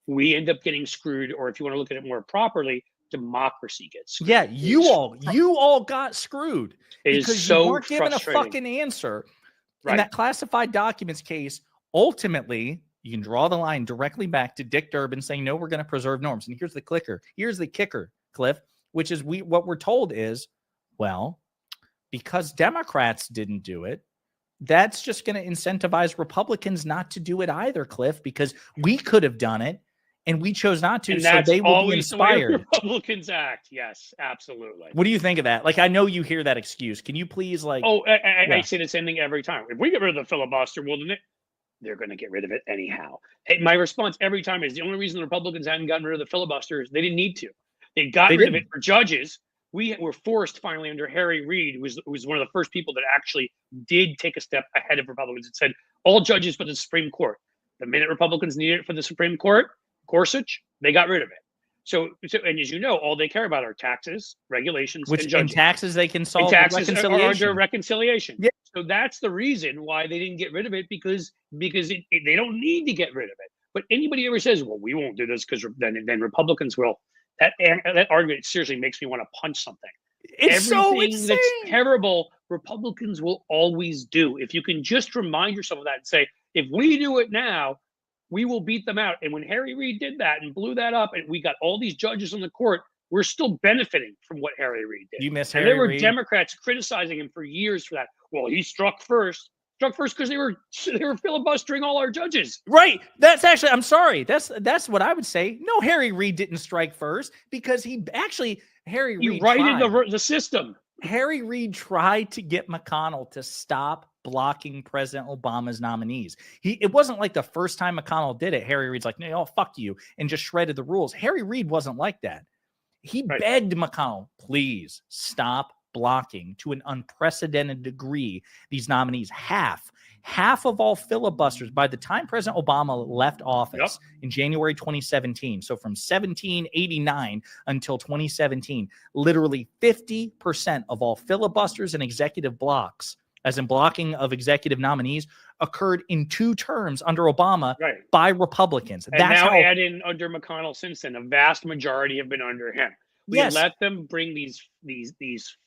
we end up getting screwed. Or if you want to look at it more properly, democracy gets screwed. Yeah, you all got screwed because you weren't given a fucking answer. In that classified documents case, ultimately, you can draw the line directly back to Dick Durbin saying, no, we're going to preserve norms. And here's the clicker. Here's the kicker, Cliff, which is what we're told is, well, because Democrats didn't do it, that's just going to incentivize Republicans not to do it either, Cliff, because we could have done it and we chose not to. So they will be inspired. The way Republicans act. Yes, absolutely. What do you think of that? Like, I know you hear that excuse. Can you please I say the same thing every time. If we get rid of the filibuster, well, then they're going to get rid of it anyhow. My response every time is the only reason the Republicans hadn't gotten rid of the filibuster is they didn't need to. They got rid of it for judges. We were forced finally under Harry Reid, who was one of the first people that actually did take a step ahead of Republicans and said, all judges but the Supreme Court. The minute Republicans needed it for the Supreme Court, Gorsuch, they got rid of it. So and as you know, all they care about are taxes, regulations, and judges. And taxes they can solve reconciliation. Are under reconciliation. Yeah. So that's the reason why they didn't get rid of it, because they don't need to get rid of it. But anybody ever says, well, we won't do this because then Republicans will. That argument seriously makes me want to punch something. It's Everything so insane. That's terrible, Republicans will always do. If you can just remind yourself of that and say, if we do it now, we will beat them out. And when Harry Reid did that and blew that up, and we got all these judges on the court, we're still benefiting from what Harry Reid did. You miss Harry Reid? And there were Democrats criticizing him for years for that. Well, he struck first because they were filibustering all our judges. Right. That's actually, I'm sorry. That's what I would say. No, Harry Reid didn't strike first because Harry Reid righted the system. Harry Reid tried to get McConnell to stop blocking President Obama's nominees. It wasn't like the first time McConnell did it. Harry Reid's like, no, fuck you, and just shredded the rules. Harry Reid wasn't like that. He begged McConnell, please stop blocking to an unprecedented degree these nominees. Half of all filibusters by the time President Obama left office in January 2017. So from 1789 until 2017, literally 50% of all filibusters and executive blocks, as in blocking of executive nominees, occurred in 2 terms under Obama by Republicans. And that's now add in under McConnell since then, a vast majority have been under him. We let them bring these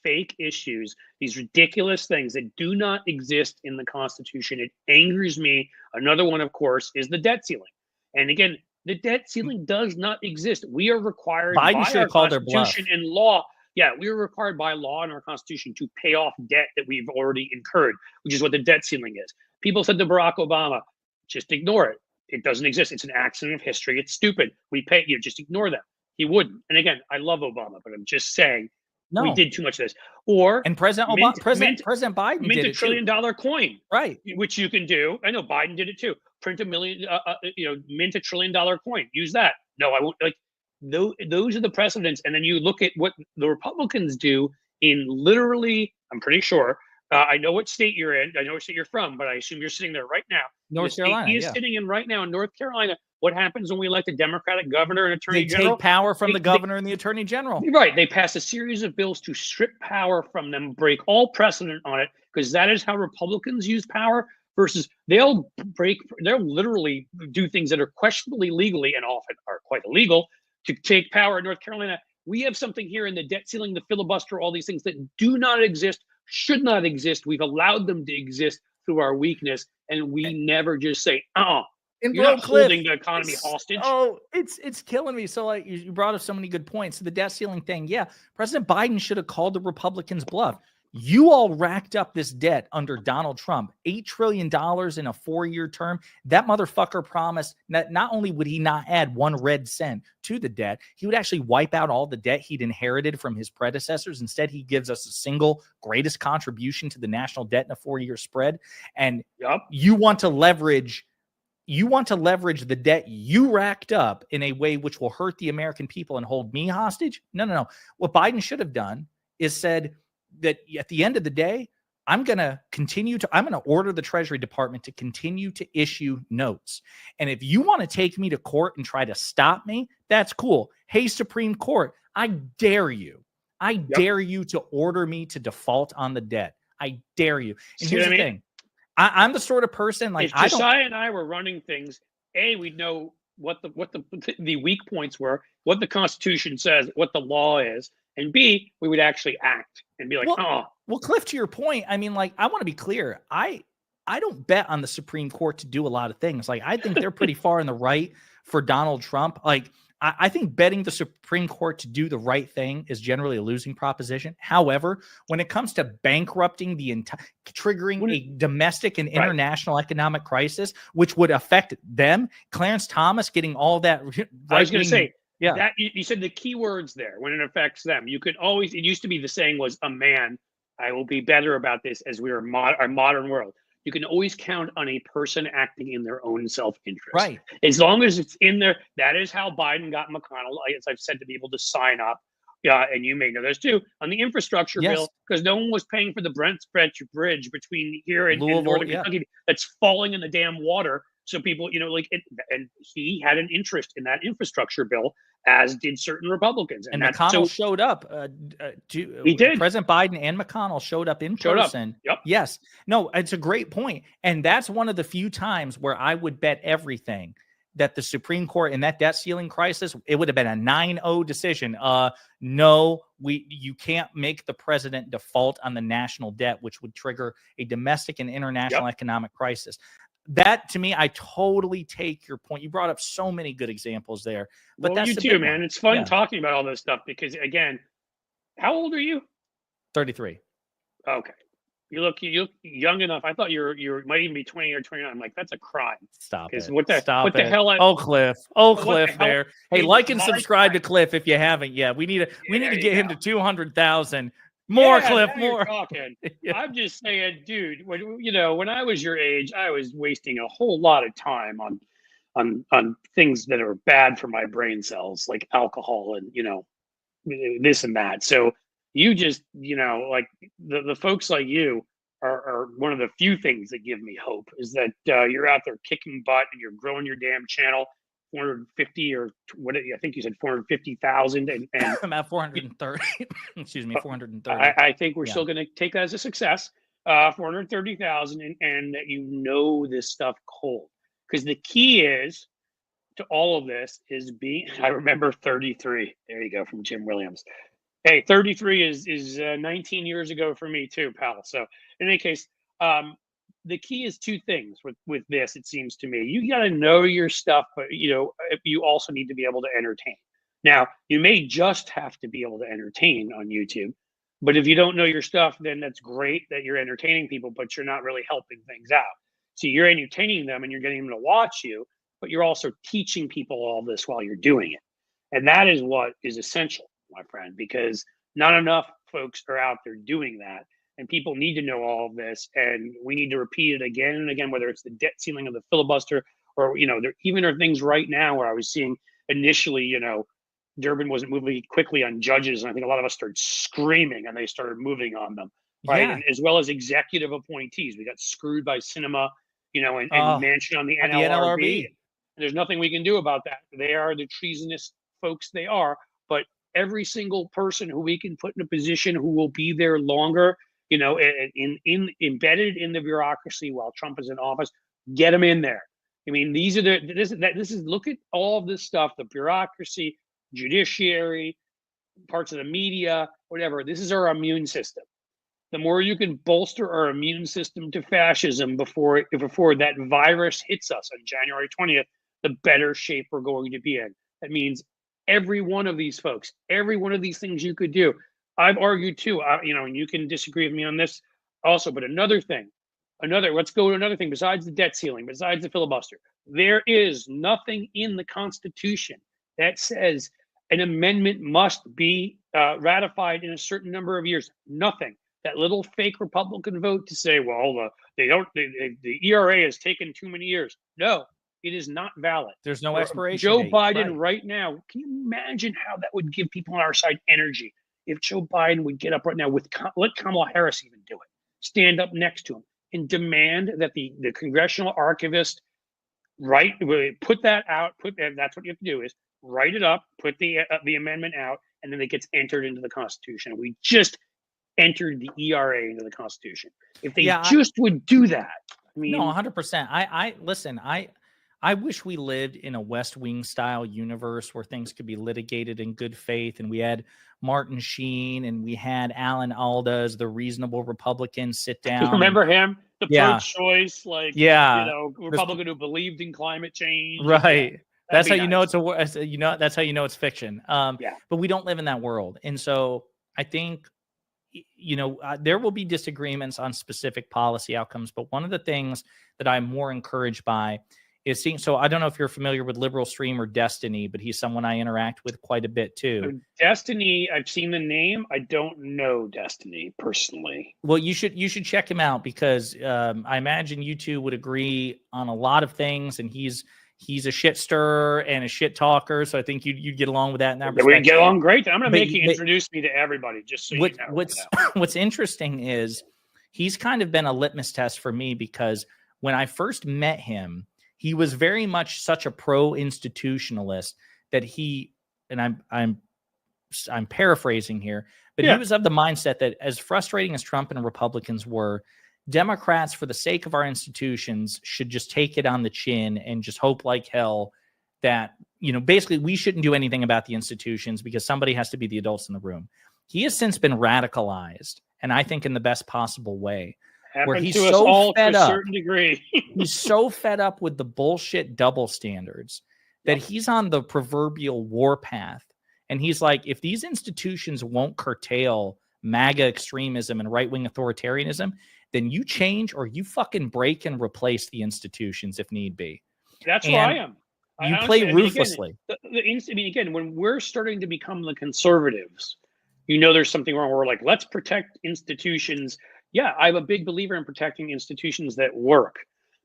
fake issues, these ridiculous things that do not exist in the Constitution. It angers me. Another one, of course, is the debt ceiling. And again, the debt ceiling does not exist. We are required by our Constitution and law. Yeah, we are required by law and our Constitution to pay off debt that we've already incurred, which is what the debt ceiling is. People said to Barack Obama, just ignore it. It doesn't exist. It's an accident of history. It's stupid. We pay you. Just ignore them. He wouldn't. And again, I love Obama, but I'm just saying we did too much of this. And President Biden mint did a $1 trillion coin, right? Which you can do. I know Biden did it too. Print $1 million, mint a $1 trillion coin. Use that. No, I won't. Like those are the precedents. And then you look at what the Republicans do in literally. I'm pretty sure. I know what state you're in. I know what state you're from, but I assume you're sitting there right now. North Carolina. He is sitting in right now in North Carolina. What happens when we elect a Democratic governor and attorney general? They take power from the governor and the attorney general. Right. They pass a series of bills to strip power from them, break all precedent on it, because that is how Republicans use power versus they'll literally do things that are questionably legally and often are quite illegal to take power in North Carolina. We have something here in the debt ceiling, the filibuster, all these things that do not exist, should not exist. We've allowed them to exist through our weakness, and we never just say, and you're not holding the economy hostage. Oh, it's killing me. So like you brought up so many good points. So the debt ceiling thing, President Biden should have called the Republicans bluff. You all racked up this debt under Donald Trump, $8 trillion in a 4-year term. That motherfucker promised that not only would he not add 1 red cent to the debt, he would actually wipe out all the debt he'd inherited from his predecessors. Instead, he gives us a single greatest contribution to the national debt in a 4-year spread. And you want to leverage the debt you racked up in a way which will hurt the American people and hold me hostage? No. What Biden should have done is said that at the end of the day, I'm going to order the Treasury Department to continue to issue notes. And if you want to take me to court and try to stop me, that's cool. Hey, Supreme Court, I dare you. I dare you to order me to default on the debt. I dare you. And here's the thing. I'm the sort of person like if Jessiah and I were running things, we'd know what the weak points were, what the Constitution says, what the law is, and B, we would actually act and be like, Well, Cliff, to your point, I mean, like, I want to be clear. I don't bet on the Supreme Court to do a lot of things. Like, I think they're pretty far in the right for Donald Trump. Like, I think betting the Supreme Court to do the right thing is generally a losing proposition. However, when it comes to bankrupting the entire, triggering a domestic and international economic crisis, which would affect them, Clarence Thomas getting all that. I was going to say, that you said the key words there when it affects them. You could always, it used to be the saying was, a man, I will be better about this as we are our modern world. You can always count on a person acting in their own self-interest. Right. As long as it's in there, that is how Biden got McConnell, as I've said to people, to sign up. And you may know this too, on the infrastructure bill, because no one was paying for the Brent Bridge between here and Northern Kentucky that's falling in the damn water. So people, and he had an interest in that infrastructure bill, as did certain Republicans. And McConnell showed up. He did. President Biden and McConnell showed up in person. Yep. Yes. No, it's a great point. And that's one of the few times where I would bet everything that the Supreme Court in that debt ceiling crisis, it would have been a 9-0 decision. No, you can't make the president default on the national debt, which would trigger a domestic and international economic crisis. That, to me, I totally take your point. You brought up so many good examples there. But that's you too, man. It's fun talking about all this stuff because, again, how old are you? 33. Okay. You look young enough. I thought you might even be 20 or 29. I'm like, that's a crime. Stop it. What the hell? Cliff there. Hey, like and subscribe to Cliff if you haven't yet. We need to get him to 200,000. More, Cliff, more. I'm just saying, dude, when I was your age, I was wasting a whole lot of time on things that are bad for my brain cells, like alcohol and, this and that. So, you just, like the folks like you are one of the few things that give me hope, is that you're out there kicking butt and you're growing your damn channel. 450 or what? I think you said 450,000, and I'm at 430. Excuse me, 430. I think we're still going to take that as a success. 430,000, and that this stuff cold, because the key is to all of this is being. I remember 33. There you go, from Jim Williams. Hey, 33 is 19 years ago for me too, pal. So in any case, the key is two things with this. It seems to me, you got to know your stuff, but you also need to be able to entertain. Now, you may just have to be able to entertain on YouTube, but if you don't know your stuff, then that's great that you're entertaining people, but you're not really helping things out. So you're entertaining them and you're getting them to watch you, but you're also teaching people all this while you're doing it. And that is what is essential, my friend, because not enough folks are out there doing that. And people need to know all of this, and we need to repeat it again and again, whether it's the debt ceiling or the filibuster, or, there even are things right now where I was seeing initially, Durbin wasn't moving quickly on judges. And I think a lot of us started screaming and they started moving on them, right? Yeah. And as well as executive appointees. We got screwed by Cinema, and Manchin on the NLRB. And there's nothing we can do about that. They are the treasonous folks they are. But every single person who we can put in a position who will be there longer, embedded in the bureaucracy while Trump is in office, get them in there. I mean, this is look at all of this stuff, the bureaucracy, judiciary, parts of the media, whatever. This is our immune system. The more you can bolster our immune system to fascism before that virus hits us on January 20th, the better shape we're going to be in. That means every one of these folks, every one of these things you could do. I've argued too, and you can disagree with me on this also, but let's go to another thing besides the debt ceiling, besides the filibuster. There is nothing in the Constitution that says an amendment must be ratified in a certain number of years. Nothing. That little fake Republican vote to say, well, the ERA has taken too many years. No, it is not valid. There's no expiration Joe date. Biden right now, can you imagine how that would give people on our side energy if Joe Biden would get up right now let Kamala Harris even do it, stand up next to him and demand that the congressional archivist put that out, that's what you have to do, is write it up, put the amendment out, and then it gets entered into the Constitution. We just entered the ERA into the Constitution. If they would do that, I mean, no, 100%. Listen. I wish we lived in a West Wing style universe where things could be litigated in good faith, and we had Martin Sheen and we had Alan Alda as the reasonable Republican sit down. Remember him? The pro-choice, Republican who believed in climate change. Right. That's how you know that's how you know it's fiction. But we don't live in that world. And so I think, there will be disagreements on specific policy outcomes. But one of the things that I'm more encouraged by is seeing. So I don't know if you're familiar with liberal streamer Destiny, but he's someone I interact with quite a bit too. Destiny, I've seen the name. I don't know Destiny personally. Well, you should check him out, because I imagine you two would agree on a lot of things, and he's a shit stirrer and a shit talker. So I think you'd get along with that in that perspective. We get along great. I'm going to make you introduce me to everybody, just so you know. What's interesting is he's kind of been a litmus test for me, because when I first met him, he was very much such a pro-institutionalist that I'm paraphrasing here, but he was of the mindset that, as frustrating as Trump and Republicans were, Democrats, for the sake of our institutions, should just take it on the chin and just hope like hell that, basically we shouldn't do anything about the institutions because somebody has to be the adults in the room. He has since been radicalized, and I think in the best possible way. Where he's so fed up, certain degree. He's so fed up with the bullshit double standards that he's on the proverbial warpath. And he's like, if these institutions won't curtail MAGA extremism and right-wing authoritarianism, then you change or you fucking break and replace the institutions if need be. That's where I am. You play ruthlessly. Again, when we're starting to become the conservatives, there's something wrong. We're like, let's protect institutions. Yeah, I'm a big believer in protecting institutions that work.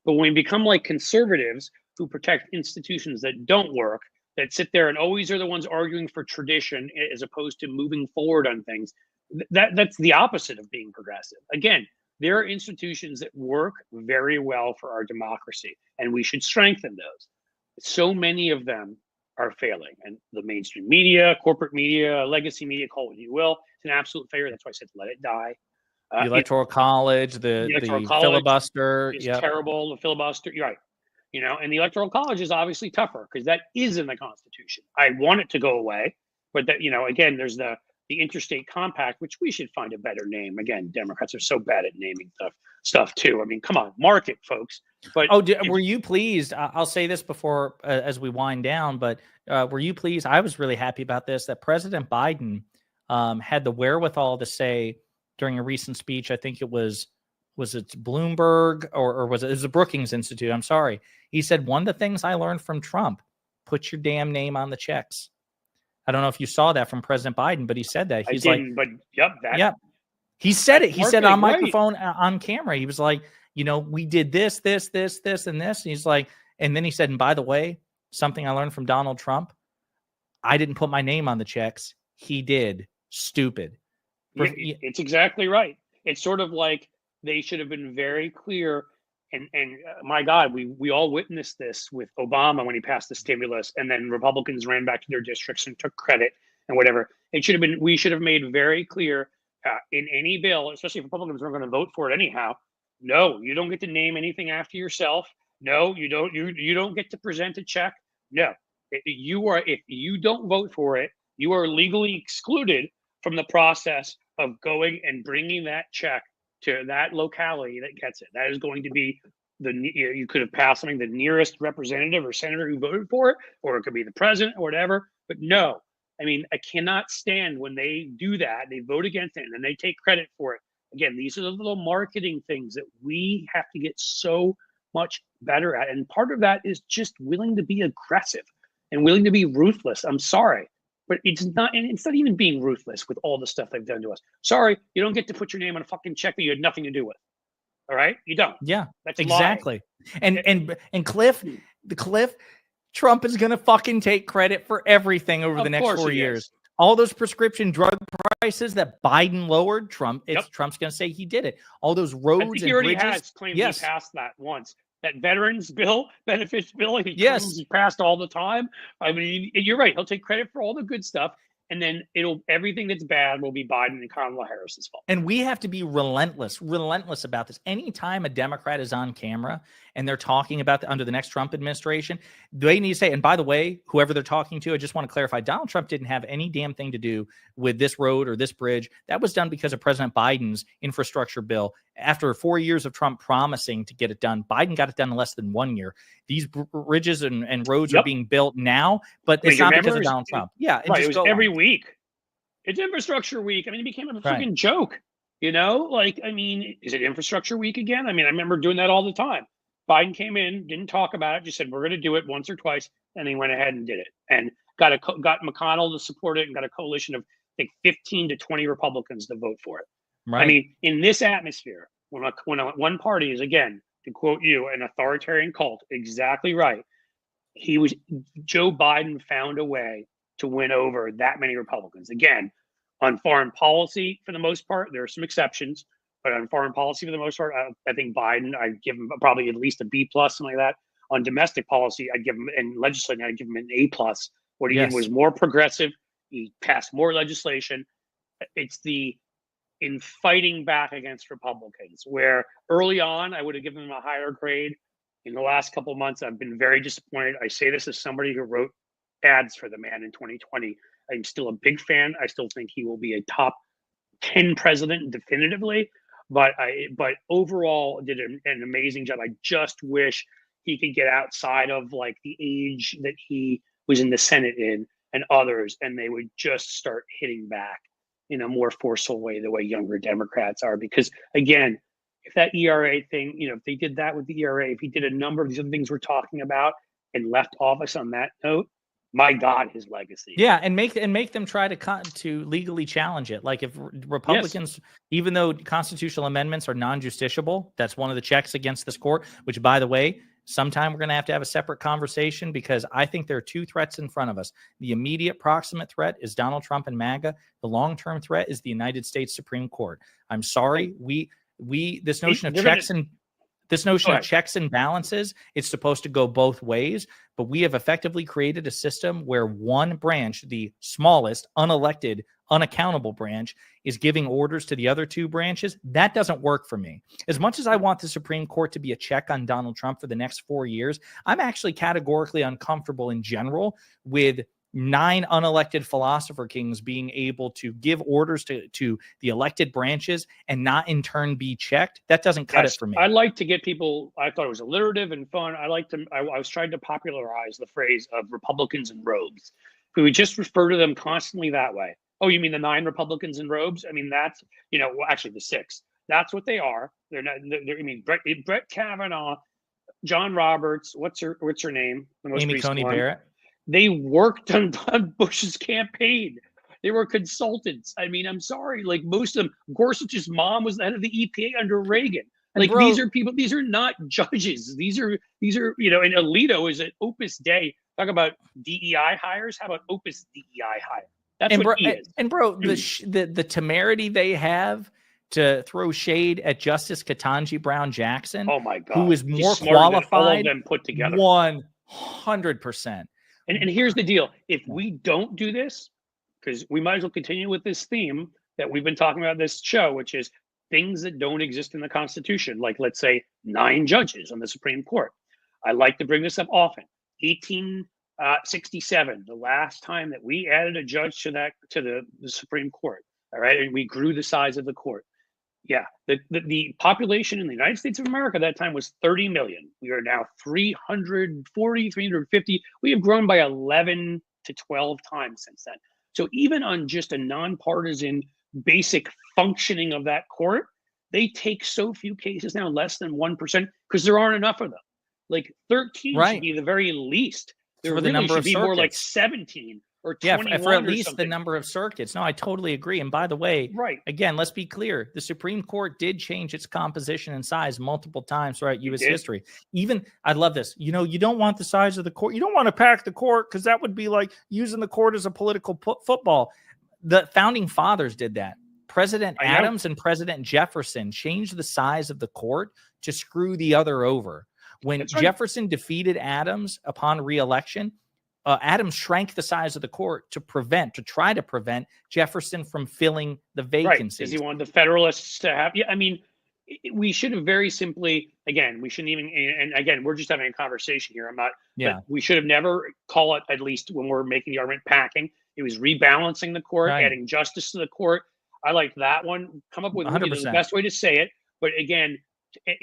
But when we become like conservatives who protect institutions that don't work, that sit there and always are the ones arguing for tradition as opposed to moving forward on things, That's the opposite of being progressive. Again, there are institutions that work very well for our democracy, and we should strengthen those. So many of them are failing, and the mainstream media, corporate media, legacy media, call it what you will, it's an absolute failure. That's why I said let it die. The electoral college, the filibuster is terrible. The filibuster, you're right. And the electoral college is obviously tougher because that is in the Constitution. I want it to go away, but that again, there's the interstate compact, which we should find a better name. Again, Democrats are so bad at naming stuff too. I mean, come on, mark it, folks. But were you pleased? I'll say this before as we wind down, but were you pleased? I was really happy about this, that President Biden had the wherewithal to say during a recent speech, I think it was it Bloomberg or was it the Brookings Institute? I'm sorry. He said, one of the things I learned from Trump, put your damn name on the checks. I don't know if you saw that from President Biden, but he said that. He's but yep. He said it. He said on microphone, on camera. He was like, we did this, and this. And he's like, and then he said, and by the way, something I learned from Donald Trump, I didn't put my name on the checks. He did. Stupid. It's exactly right. It's sort of like they should have been very clear. And my God, we all witnessed this with Obama when he passed the stimulus, and then Republicans ran back to their districts and took credit and whatever. We should have made very clear in any bill, especially if Republicans weren't going to vote for it anyhow. No, you don't get to name anything after yourself. No, you don't. You don't get to present a check. No, if you don't vote for it, you are legally excluded from the process of going and bringing that check to that locality that gets it. That is going to be you could have passed something, the nearest representative or senator who voted for it, or it could be the president or whatever. But no, I mean, I cannot stand when they do that. They vote against it and they take credit for it. Again, these are the little marketing things that we have to get so much better at. And part of that is just willing to be aggressive and willing to be ruthless. I'm sorry, but it's not even being ruthless with all the stuff they've done to us. Sorry, you don't get to put your name on a fucking check that you had nothing to do with. All right, you don't. Yeah, that's exactly. And Cliff, Trump is gonna fucking take credit for everything over the next 4 years. All those prescription drug prices that Biden lowered, Trump's gonna say he did it. All those roads and bridges. He already has claimed he passed that once. That veterans bill, benefits bill, he passed all the time. I mean, you're right. He'll take credit for all the good stuff, and then everything that's bad will be Biden and Kamala Harris's fault. And we have to be relentless about this. Anytime a Democrat is on camera and they're talking about under the next Trump administration, they need to say, and by the way, whoever they're talking to, I just want to clarify, Donald Trump didn't have any damn thing to do with this road or this bridge. That was done because of President Biden's infrastructure bill. After 4 years of Trump promising to get it done, Biden got it done in less than 1 year. These bridges and roads are being built now, but it's not because of Donald Trump. Yeah. Right, it was every week. It's infrastructure week. I mean, it became a freaking joke, I mean, is it infrastructure week again? I mean, I remember doing that all the time. Biden came in, didn't talk about it, just said, we're going to do it once or twice. And he went ahead and did it and got McConnell to support it and got a coalition of, I think, 15 to 20 Republicans to vote for it. Right. I mean, in this atmosphere, when one party is, again, to quote you, an authoritarian cult, exactly right. Joe Biden found a way to win over that many Republicans. Again, on foreign policy, for the most part, there are some exceptions, but on foreign policy, for the most part, I think Biden, I'd give him probably at least a B+, something like that. On domestic policy, I'd give him, and legislating, I'd give him an A+. What he did was more progressive. He passed more legislation. It's in fighting back against Republicans, where early on, I would have given him a higher grade. In the last couple of months, I've been very disappointed. I say this as somebody who wrote ads for the man in 2020. I'm still a big fan. I still think he will be a top 10 president definitively, but overall did an amazing job. I just wish he could get outside of like the age that he was in the Senate in and others, and they would just start hitting back in a more forceful way, the way younger Democrats are. Because again, if that ERA thing, if they did that with the ERA, if he did a number of these other things we're talking about and left office on that note, my God, his legacy. Yeah, and make them try to legally challenge it. Like if Republicans, even though constitutional amendments are non-justiciable, that's one of the checks against this court, which, by the way, Sometime we're going to have a separate conversation, because I think there are two threats in front of us. The immediate proximate threat is Donald Trump and MAGA. The long-term threat is the United States Supreme Court. I'm sorry. This notion of checks and balances, it's supposed to go both ways, but we have effectively created a system where one branch, the smallest, unelected, unaccountable branch, is giving orders to the other two branches. That doesn't work for me. As much as I want the Supreme Court to be a check on Donald Trump for the next 4 years, I'm actually categorically uncomfortable in general with 9 unelected philosopher kings being able to give orders to the elected branches and not in turn be checked. That doesn't cut it for me. I like to get people, I thought it was alliterative and fun. I was trying to popularize the phrase of Republicans in robes. We would just refer to them constantly that way. Oh, you mean the 9 Republicans in robes? I mean, that's, actually the 6. That's what they are. They're not, Brett Kavanaugh, John Roberts, what's her name? Amy Coney Barrett. They worked on Bush's campaign. They were consultants. I mean, I'm sorry. Like, most of them, Gorsuch's mom was the head of the EPA under Reagan. Like, these are people, these are not judges. These are, and Alito is an Opus Dei. Talk about DEI hires. How about Opus DEI hire? That's what he is. And bro, the temerity they have to throw shade at Justice Ketanji Brown Jackson. Oh my God. Who is more qualified than all of them put together. 100%. And here's the deal. If we don't do this, because we might as well continue with this theme that we've been talking about this show, which is things that don't exist in the Constitution, like, let's say, 9 judges on the Supreme Court. I like to bring this up often. 1867, the last time that we added a judge to the Supreme Court. All right. And we grew the size of the court. Yeah. The population in the United States of America at that time was 30 million. We are now 340, 350. We have grown by 11 to 12 times since then. So even on just a nonpartisan basic functioning of that court, they take so few cases now, less than 1%, because there aren't enough of them. Like 13 should be the very least. There really number should of be circuits. more like 17 or 21. Yeah, for at least something. the number of circuits. No, I totally agree. And by the way, right. Again, let's be clear. The Supreme Court did change its composition and size multiple times throughout U.S. history. Even, I love this. You don't want the size of the court. You don't want to pack the court, because that would be like using the court as a political football. The founding fathers did that. President Adams and President Jefferson changed the size of the court to screw the other over. When Jefferson defeated Adams upon re-election, Adams shrank the size of the court to try to prevent Jefferson from filling the vacancies. Because he wanted the Federalists to have. Yeah, I mean, we should have very simply, again, we shouldn't even, and again, we're just having a conversation here. I'm not, but we should have never call it, at least when we're making the argument, packing. It was rebalancing the court, adding justice to the court. I like that one. Come up with the best way to say it. But again,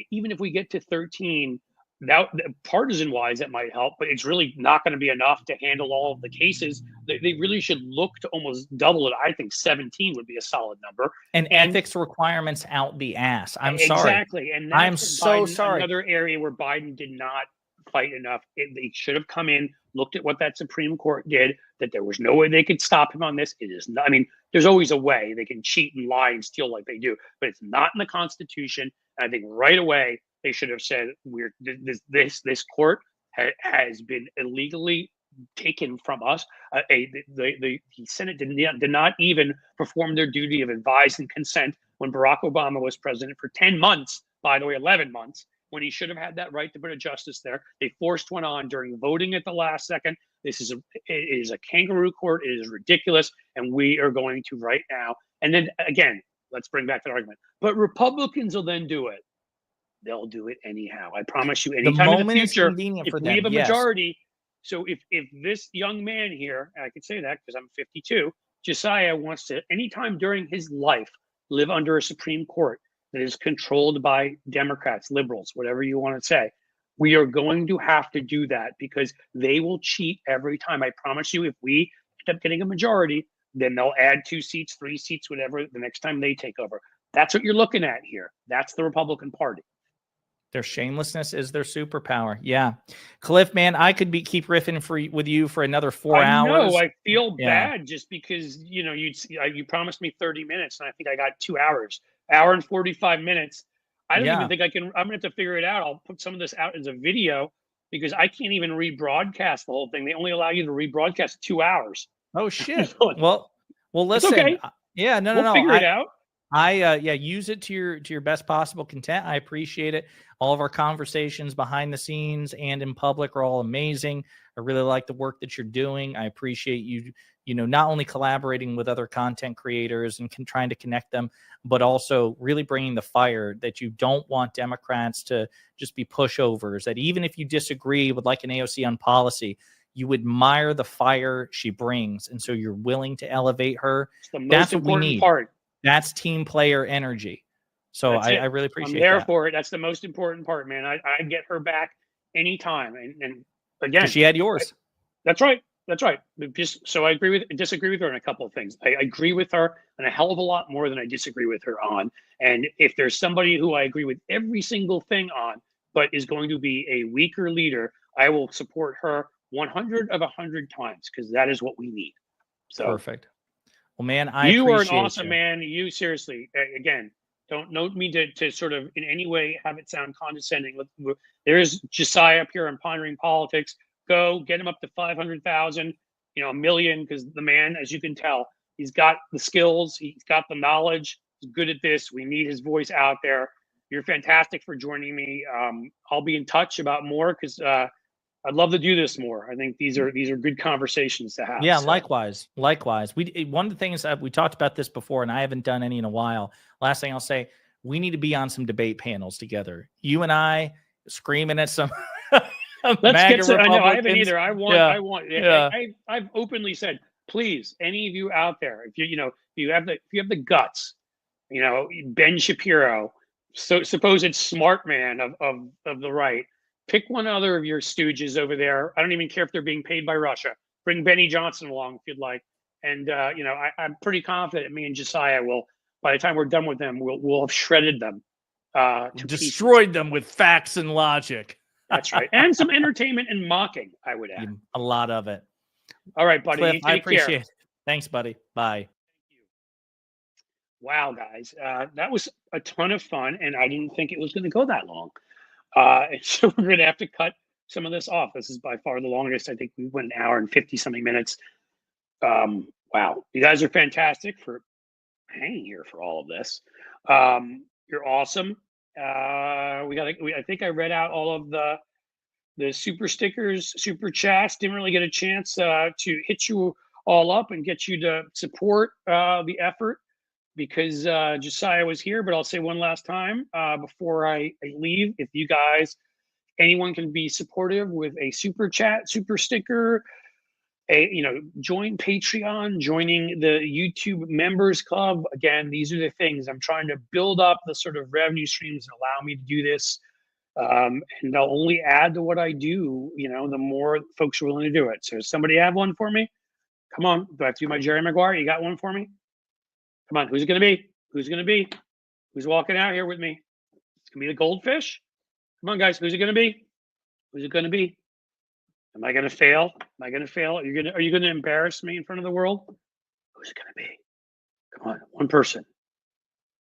even if we get to 13, now, partisan-wise, that might help, but it's really not going to be enough to handle all of the cases. They really should look to almost double it. I think 17 would be a solid number. And ethics requirements out the ass. I'm sorry. Exactly. And I'm so sorry. Another area where Biden did not fight enough. They should have come in, looked at what that Supreme Court did, that there was no way they could stop him on this. It is not, I mean, there's always a way they can cheat and lie and steal like they do, but it's not in the Constitution. And I think right away, they should have said, this court has been illegally taken from us. The Senate did not even perform their duty of advise and consent when Barack Obama was president for 10 months, by the way, 11 months, when he should have had that right to put a justice there. They forced one on during voting at the last second. It is a kangaroo court. It is ridiculous. And we are going to right now. And then again, let's bring back that argument. But Republicans will then do it. They'll do it anyhow. I promise you, anytime in the future, if we have a majority. So if this young man here, and I can say that because I'm 52, Jessiah wants to, anytime during his life, live under a Supreme Court that is controlled by Democrats, liberals, whatever you want to say, we are going to have to do that because they will cheat every time. I promise you, if we end up getting a majority, then they'll add 2 seats, 3 seats, whatever, the next time they take over. That's what you're looking at here. That's the Republican Party. Their shamelessness is their superpower. Yeah. Cliff, man, I could keep riffing with you for another 4 hours. No, I feel bad just because, you promised me 30 minutes and I think I got 2 hours, hour and 45 minutes. I don't even think I can. I'm going to have to figure it out. I'll put some of this out as a video because I can't even rebroadcast the whole thing. They only allow you to rebroadcast 2 hours. Oh shit. well, listen. Okay. Yeah, no. We'll figure it out. Use it to your best possible content. I appreciate it. All of our conversations behind the scenes and in public are all amazing. I really like the work that you're doing. I appreciate you not only collaborating with other content creators and trying to connect them, but also really bringing the fire that you don't want Democrats to just be pushovers, that even if you disagree with like an AOC on policy, you admire the fire she brings. And so you're willing to elevate her. That's what we need. Part. That's team player energy. So I really appreciate that. I'm there for it. That's the most important part, man. I get her back anytime. And again, she had yours. That's right. That's right. So I disagree with her on a couple of things. I agree with her on a hell of a lot more than I disagree with her on. And if there's somebody who I agree with every single thing on, but is going to be a weaker leader, I will support her 100 of 100 times because that is what we need. So perfect. Well, man, you are an awesome man. You seriously, again, don't me to sort of in any way have it sound condescending. There is Jessiah up here on Pondering Politics. Go get him up to 500,000, a million, because the man, as you can tell, he's got the skills, he's got the knowledge, he's good at this. We need his voice out there. You're fantastic for joining me. I'll be in touch about more because I'd love to do this more. I think these are good conversations to have. Yeah, so. Likewise. One of the things that we talked about this before, and I haven't done any in a while. Last thing I'll say, we need to be on some debate panels together. You and I screaming at some. Let's get to. I know I haven't either. I want. Yeah. I've openly said, please, any of you out there, if you have the guts, Ben Shapiro, supposed smart man of the right. Pick one other of your stooges over there. I don't even care if they're being paid by Russia. Bring Benny Johnson along if you'd like. And I'm pretty confident that me and Jessiah will, by the time we're done with them, we'll have shredded them, destroyed them with facts and logic. That's right, and some entertainment and mocking. I would add a lot of it. All right, buddy. Cliff, I appreciate it. Thanks, buddy. Bye. Thank you. Wow, guys, that was a ton of fun, and I didn't think it was going to go that long. And so we're going to have to cut some of this off. This is by far the longest. I think we went an hour and 50-something minutes. Wow. You guys are fantastic for hanging here for all of this. You're awesome. I think I read out all of the super stickers, super chats. Didn't really get a chance to hit you all up and get you to support the effort because Jessiah was here. But I'll say one last time before I leave, if you guys, anyone can be supportive with a super chat, super sticker, join Patreon, joining the YouTube members club. Again, these are the things I'm trying to build up, the sort of revenue streams that allow me to do this. And I'll only add to what I do, the more folks are willing to do it. So somebody have one for me? Come on. Do I have to do my Jerry Maguire? You got one for me? Come on. Who's it going to be? Who's going to be? Who's walking out here with me? It's going to be the goldfish. Come on, guys. Who's it going to be? Who's it going to be? Am I going to fail? Am I going to fail? Are you going to embarrass me in front of the world? Who's it going to be? Come on, one person.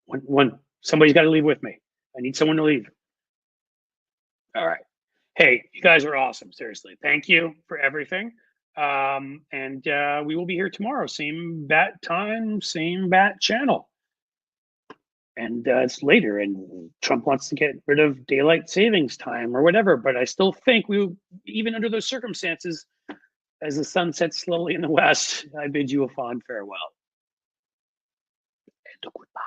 One. Somebody's got to leave with me. I need someone to leave. All right. Hey, you guys are awesome. Seriously, thank you for everything. And we will be here tomorrow. Same bat time, same bat channel. And it's later, and Trump wants to get rid of daylight savings time or whatever. But I still think even under those circumstances, as the sun sets slowly in the west, I bid you a fond farewell. And a goodbye.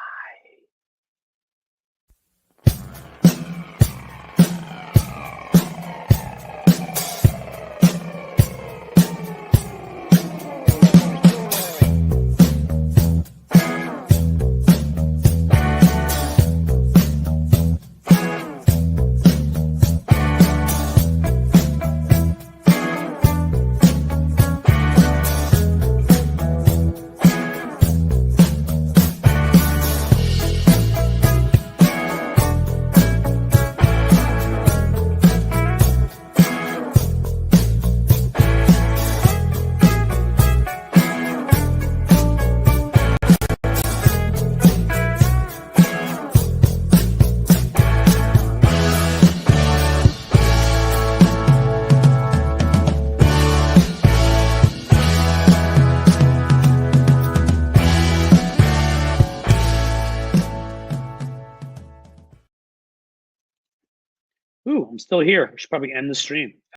Ooh, I'm still here. I should probably end the stream.